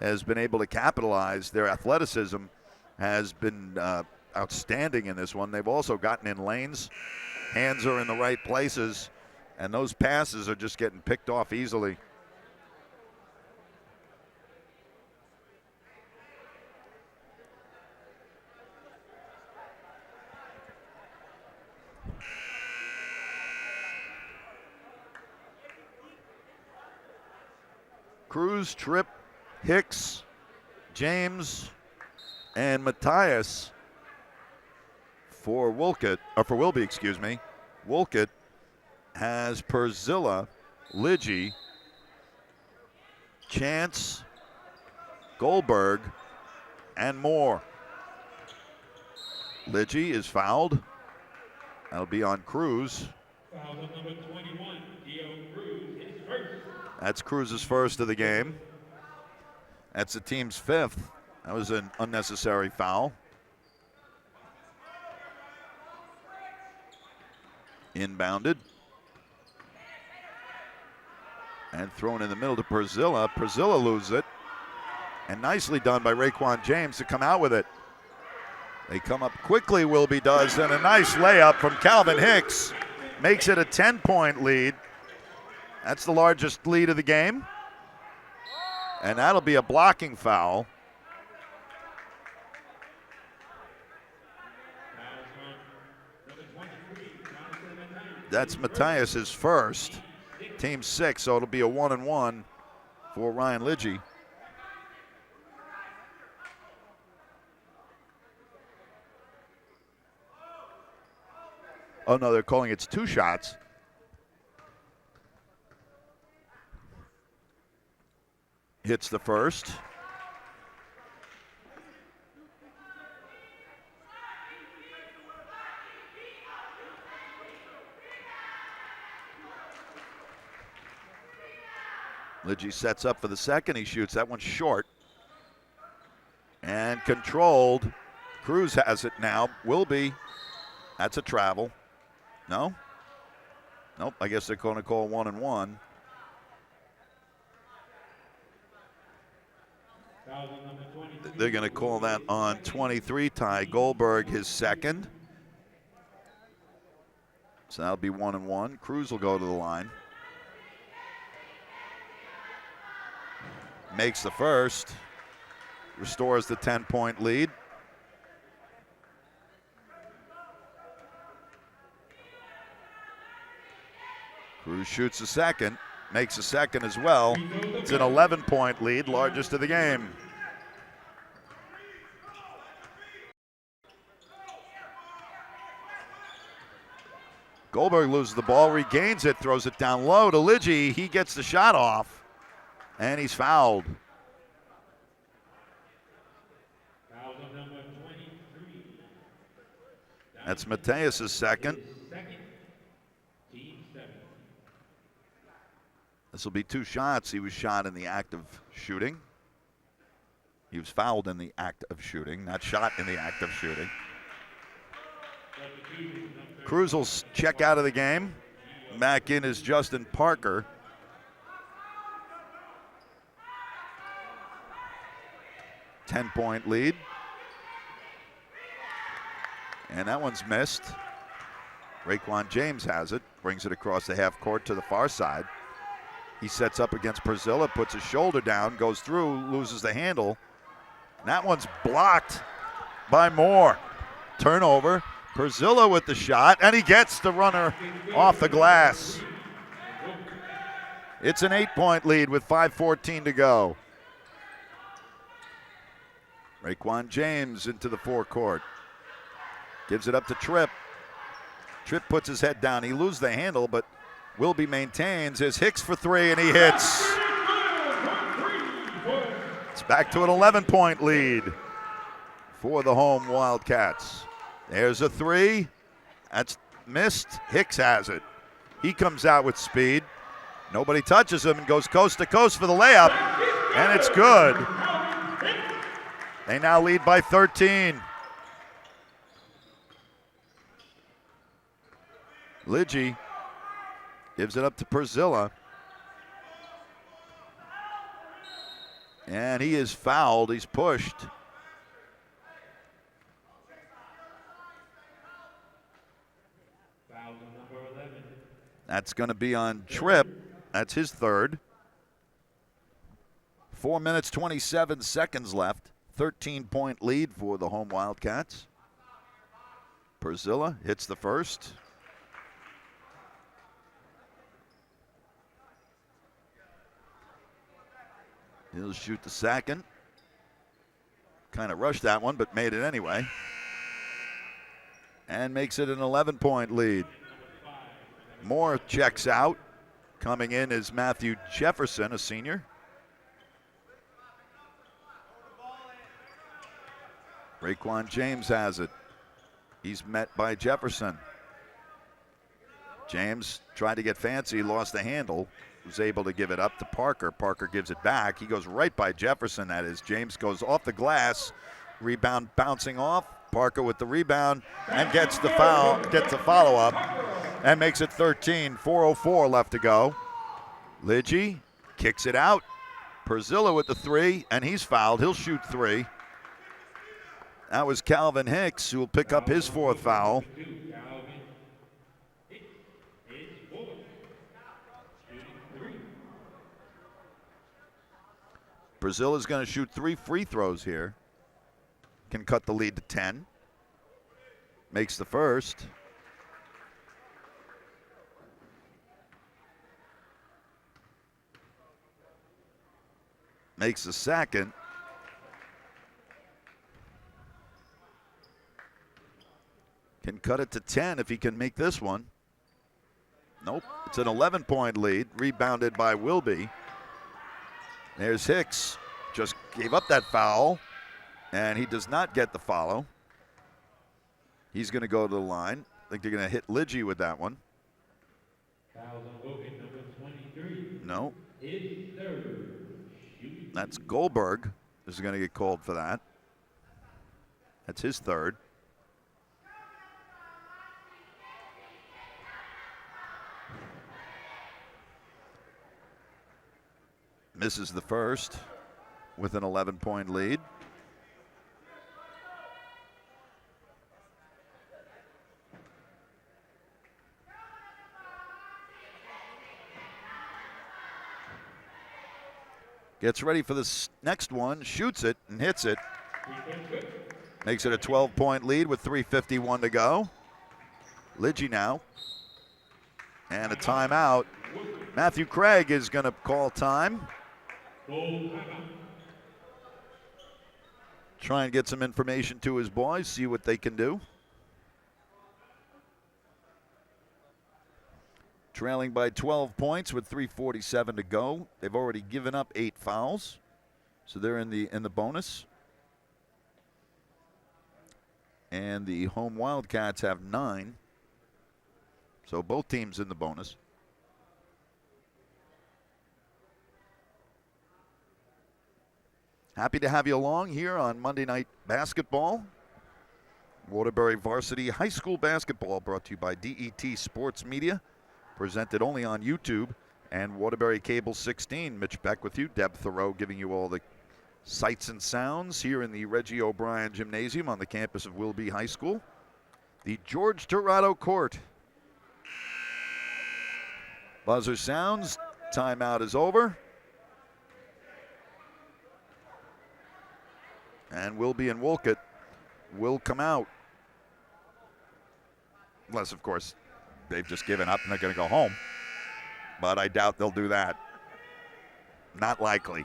has been able to capitalize. Their athleticism has been outstanding in this one. They've also gotten in lanes. Hands are in the right places, and those passes are just getting picked off easily. Cruz, Tripp, Hicks, James, and Matthias for Wolcott, or for Wilby, excuse me. Wolcott has Perzilla, Lidgy, Chance, Goldberg, and Moore. Lidgy is fouled. That'll be on Cruz. Foul on number 21, Dio Cruz, his first. That's Cruz's first of the game. That's the team's 5th. That was an unnecessary foul. Inbounded. And thrown in the middle to Perzilla. Perzilla loses it. And nicely done by Raekwon James to come out with it. They come up quickly, Wilby does, and a nice layup from Calvin Hicks. Makes it a 10-point lead. That's the largest lead of the game. And that'll be a blocking foul. That's Matthias' first. Team 6, so it'll be a 1-and-1 for Ryan Lidgy. Oh, no, they're calling it's 2 shots. Hits the first. Lidgy sets up for the second. He shoots. That one's short. And controlled. Cruz has it now. Wilby. That's a travel. No? Nope, I guess they're going to call 1 and 1. They're going to call that on 23, Ty Goldberg, his second. So that'll be 1 and 1. Cruz will go to the line. Makes the first. Restores the 10-point lead. Cruz shoots the second. Makes the second as well. It's an 11-point lead, largest of the game. Goldberg loses the ball, regains it, throws it down low to Lidgy. He gets the shot off, and he's fouled. That's Mateus' second. This will be 2 shots. He was shot in the act of shooting. He was fouled in the act of shooting, not shot in the act of shooting. Cruz will check out of the game. Back in is Justin Parker. Ten-point lead. And that one's missed. Raekwon James has it, brings it across the half court to the far side. He sets up against Perzilla, puts his shoulder down, goes through, loses the handle. And that one's blocked by Moore. Turnover. Perzilla with the shot, and he gets the runner off the glass. It's an 8-point lead with 5:14 to go. Raekwon James into the forecourt. Gives it up to Tripp. Tripp puts his head down. He loses the handle, but Wilby maintains. His Hicks for 3, and he hits. It's back to an 11-point lead for the home Wildcats. There's a 3. That's missed. Hicks has it. He comes out with speed. Nobody touches him and goes coast to coast for the layup, and it's good. They now lead by 13. Lidgy gives it up to Perzilla. And he is fouled. He's pushed. That's going to be on Tripp. That's his third. 4 minutes, 27 seconds left. 13-point lead for the home Wildcats. Perzilla hits the first. He'll shoot the second. Kind of rushed that one, but made it anyway. And makes it an 11-point lead. Moore checks out. Coming in is Matthew Jefferson, a senior. Raekwon James has it. He's met by Jefferson. James tried to get fancy, lost the handle. Was able to give it up to Parker. Parker gives it back. He goes right by Jefferson, that is. James goes off the glass. Rebound bouncing off. Parker with the rebound and gets the foul, gets the follow-up, and makes it 13. 4:04 left to go. Lidgy kicks it out. Perzilla with the 3, and he's fouled. He'll shoot 3. That was Calvin Hicks, who will pick up his 4th foul. Brazilia's going to shoot 3 free throws here. Can cut the lead to 10. Makes the first. Makes the second. Can cut it to 10 if he can make this one. Nope. It's an 11-point lead, rebounded by Wilby. There's Hicks. Just gave up that foul, and he does not get the follow. He's going to go to the line. I think they're going to hit Lidgy with that one. No. That's Goldberg. Is going to get called for that. That's his third. Misses the first with an 11-point lead. Gets ready for this next one, shoots it and hits it. Makes it a 12-point lead with 3:51 to go. Lidgy now. And a timeout. Matthew Craig is going to call time. Try and get some information to his boys, see what they can do. Trailing by 12 points with 3:47 to go. They've already given up 8 fouls, so they're in the bonus. And the home Wildcats have 9, so both teams in the bonus. Happy to have you along here on Monday Night Basketball. Waterbury Varsity High School Basketball brought to you by DET Sports Media. Presented only on YouTube and Waterbury Cable 16. Mitch Beck with you. Deb Thoreau giving you all the sights and sounds here in the Reggie O'Brien Gymnasium on the campus of Wilby High School. The George Torado Court. Buzzer sounds. Timeout is over. And Wilby and Wolcott will come out. Unless, of course, they've just given up and they're going to go home. But I doubt they'll do that. Not likely.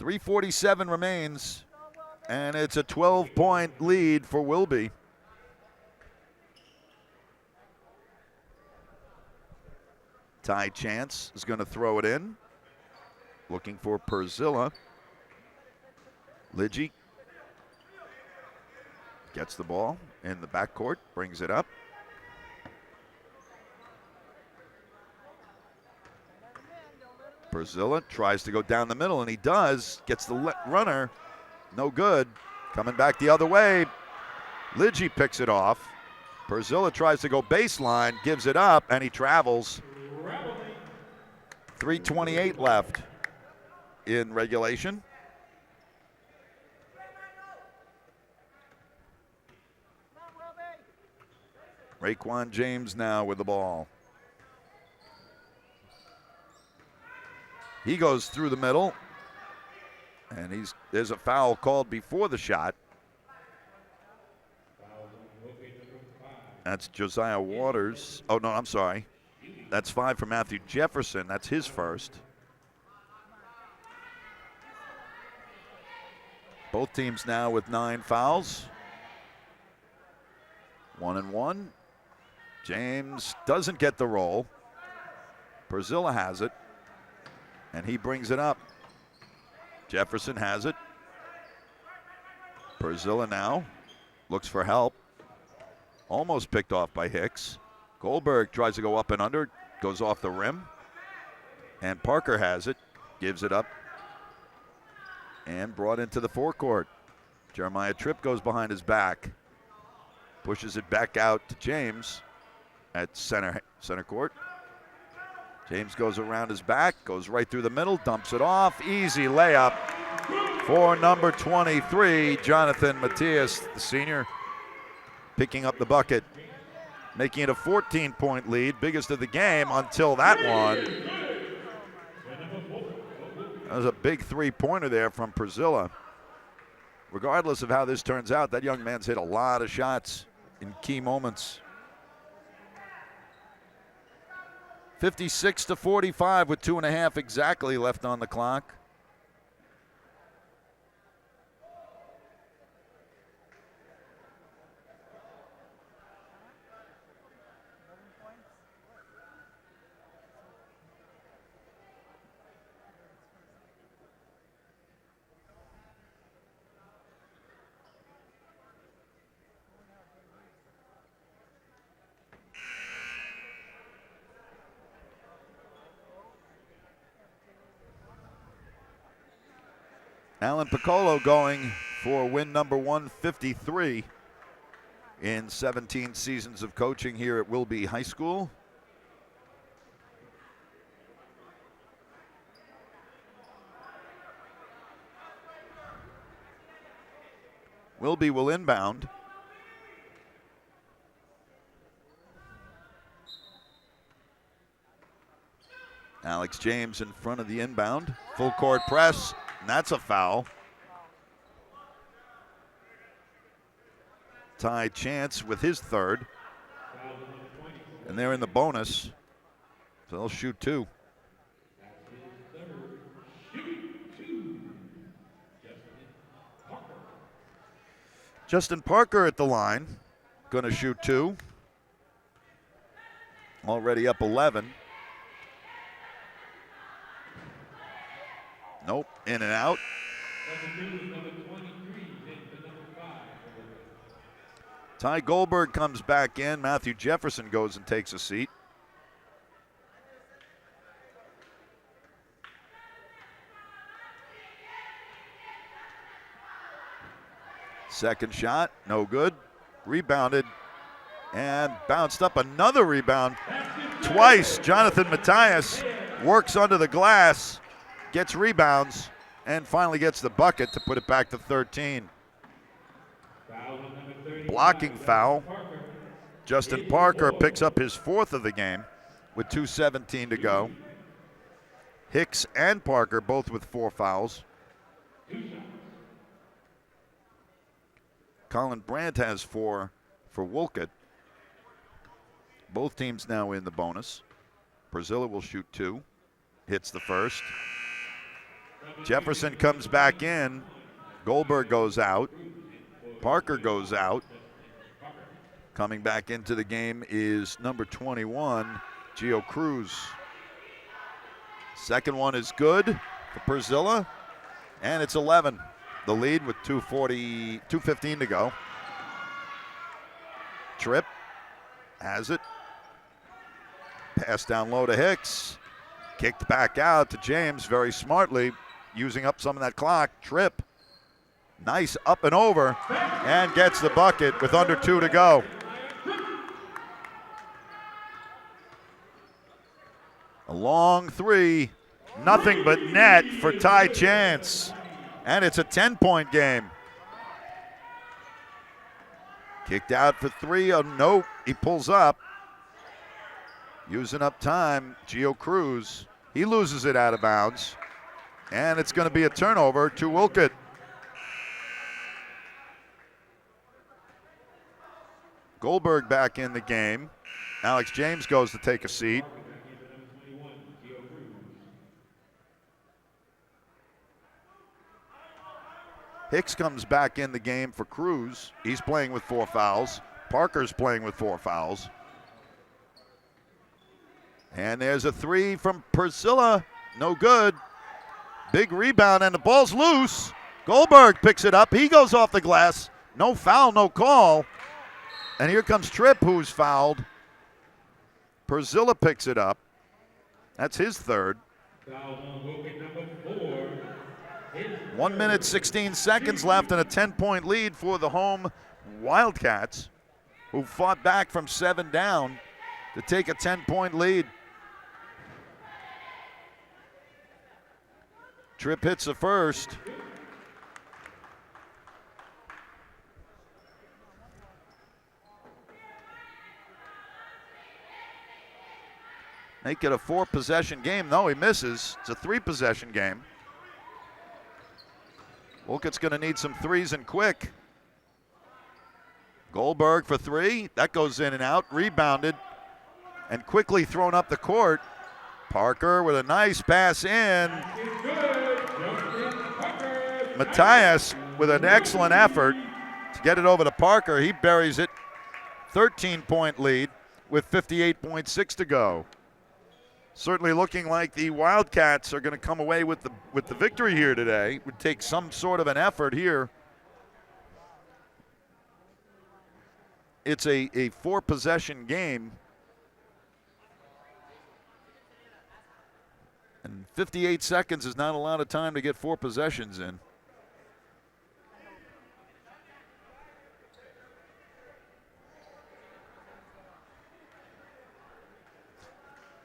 3:47 remains, and it's a 12-point lead for Wilby. Ty Chance is going to throw it in. Looking for Perzilla. Lidgy gets the ball in the backcourt, brings it up. Perzilla tries to go down the middle, and he does. Gets the runner. No good. Coming back the other way. Lidgy picks it off. Perzilla tries to go baseline, gives it up, and he travels. 3:28 left in regulation. Raekwon James now with the ball. He goes through the middle, and there's a foul called before the shot. That's Josiah Waters. Oh, no, I'm sorry. That's 5 for Matthew Jefferson. That's his first. Both teams now with 9 fouls. 1-1. James doesn't get the roll. Perzilla has it, and he brings it up. Jefferson has it. Perzilla now looks for help. Almost picked off by Hicks. Goldberg tries to go up and under, goes off the rim. And Parker has it, gives it up, and brought into the forecourt. Jeremiah Tripp goes behind his back. Pushes it back out to James at center court. James goes around his back, goes right through the middle, dumps it off. Easy layup for number 23, Jonathan Matias, the senior, picking up the bucket, making it a 14-point lead, biggest of the game until that one. That was a big three-pointer there from Perzilla. Regardless of how this turns out, that young man's hit a lot of shots in key moments. 56-45 with 2.5 exactly left on the clock. Alan Piccolo going for win number 153 in 17 seasons of coaching here at Wilby High School. Wilby will inbound. Alex James in front of the inbound. Full court press, and that's a foul. Ty Chance with his third. And they're in the bonus, so they'll shoot two. Justin Parker at the line, going to shoot two. Already up 11. Nope, in and out. Ty Goldberg comes back in. Matthew Jefferson goes and takes a seat. Second shot, no good. Rebounded and bounced up. Another rebound. Twice, Jonathan Matthias works under the glass, gets rebounds, and finally gets the bucket to put it back to 13. Blocking foul. Justin Parker picks up his fourth of the game with 2:17 to go. Hicks and Parker both with 4 fouls. Colin Brandt has 4 for Wolcott. Both teams now in the bonus. Brazilla will shoot 2. Hits the first. Jefferson comes back in. Goldberg goes out. Parker goes out. Coming back into the game is number 21, Gio Cruz. Second one is good for Brazilla, and it's 11. The lead with 2:15 to go. Tripp has it. Pass down low to Hicks. Kicked back out to James very smartly, using up some of that clock. Tripp, nice up and over, and gets the bucket with under 2 to go. A long three, nothing but net for Ty Chance. And it's a 10-point game. Kicked out for 3. Oh, nope. He pulls up. Using up time, Gio Cruz. He loses it out of bounds. And it's going to be a turnover to Wolcott. Goldberg back in the game. Alex James goes to take a seat. Hicks comes back in the game for Cruz. He's playing with 4 fouls. Parker's playing with 4 fouls. And there's a 3 from Brazilla. No good. Big rebound, and the ball's loose. Goldberg picks it up. He goes off the glass. No foul, no call. And here comes Tripp, who's fouled. Brazilla picks it up. That's his third. 1 minute, 16 seconds left, and a 10-point lead for the home Wildcats, who fought back from 7 down to take a 10-point lead. Tripp hits the first. Make it a 4-possession game. No, he misses. It's a 3-possession game. Wolcott's going to need some threes and quick. Goldberg for 3. That goes in and out. Rebounded and quickly thrown up the court. Parker with a nice pass in. Matthias with an excellent effort to get it over to Parker. He buries it. 13-point lead with 58.6 to go. Certainly looking like the Wildcats are going to come away with the victory here today. It would take some sort of an effort here. It's a 4-possession game. And 58 seconds is not a lot of time to get 4 possessions in.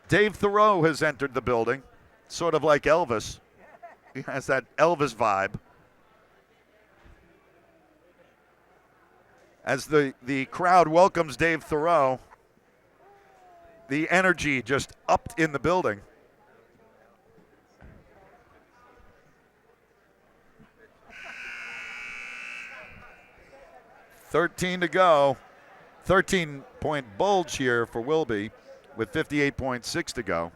Dave Thoreau has entered the building, sort of like Elvis. He has that Elvis vibe. as the crowd welcomes Dave Thoreau. The energy just upped in the building. $13 to go. 13-point bulge here for Wilby with 58.6 to go.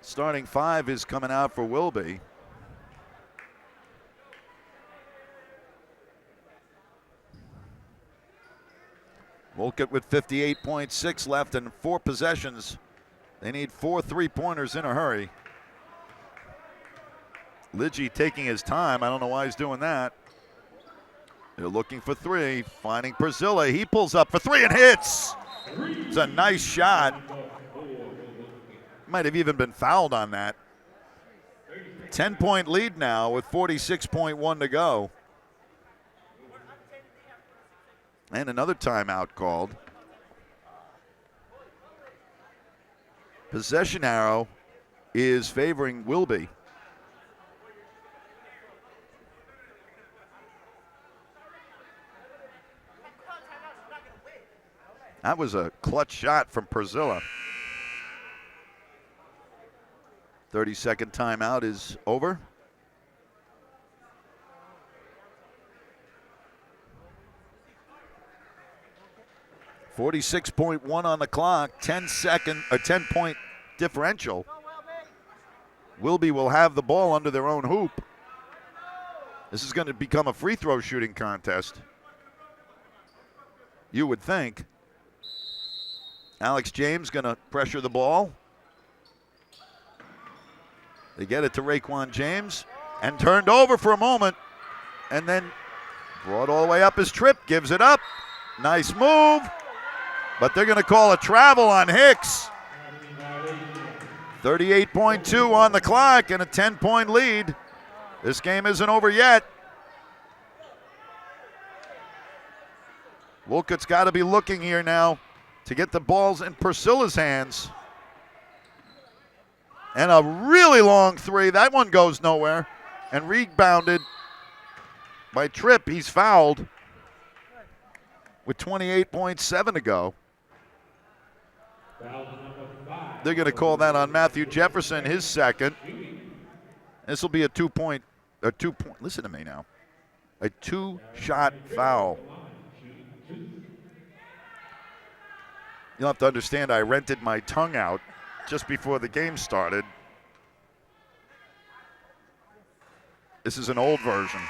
Starting five is coming out for Wilby. Wolcott with 58.6 left and 4 possessions. They need 4 3-pointers in a hurry. Lidgy taking his time. I don't know why he's doing that. They're looking for 3, finding Przilla. He pulls up for 3 and hits. It's a nice shot. Might have even been fouled on that. 10-point lead now with 46.1 to go. And another timeout called. Possession arrow is favoring Wilby. That was a clutch shot from Przilla. 30-second timeout is over. .1 on the clock, 10-point differential. Wilby will have the ball under their own hoop. This is going to become a free throw shooting contest, you would think. Alex James going to pressure the ball. They get it to Raekwon James and turned over for a moment and then brought all the way up his trip, gives it up. Nice move, but they're going to call a travel on Hicks. 38.2 on the clock and a 10-point lead. This game isn't over yet. Wolcott's got to be looking here now to get the balls in Priscilla's hands. And a really long 3. That one goes nowhere. And rebounded by Tripp. He's fouled with 28.7 to go. They're going to call that on Matthew Jefferson, his second. This will be a two-point, listen to me now, a 2-shot foul. You'll have to understand I rented my tongue out just before the game started. This is an old version.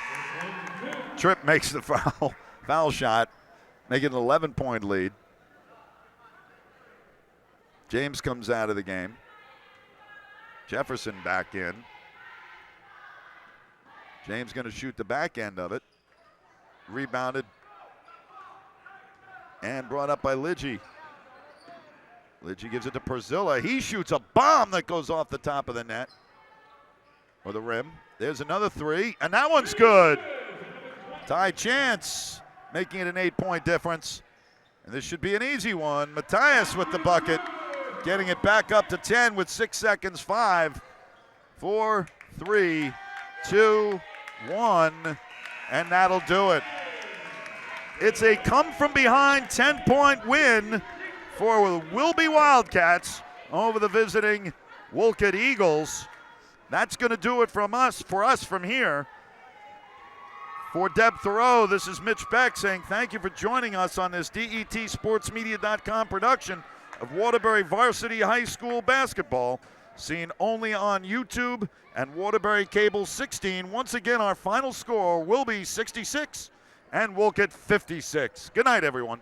Tripp makes the foul shot, making an 11-point lead. James comes out of the game. Jefferson back in. James going to shoot the back end of it. Rebounded and brought up by Lidgy. Lidgy gives it to Przilla. He shoots a bomb that goes off the top of the net or the rim. There's another 3, and that one's good. Ty Chance making it an 8-point difference. And this should be an easy one. Matthias with the bucket, getting it back up to 10 with 6 seconds. 5, 4, 3, 2, 1, and that'll do it. It's a come-from-behind 10-point win for the Wilby Wildcats over the visiting Wolcott Eagles. That's going to do it for us from here. For Deb Thoreau, this is Mitch Beck saying thank you for joining us on this DETSportsmedia.com production of Waterbury Varsity High School basketball, seen only on YouTube and Waterbury Cable 16. Once again, our final score will be 66 and Wolcott 56. Good night, everyone.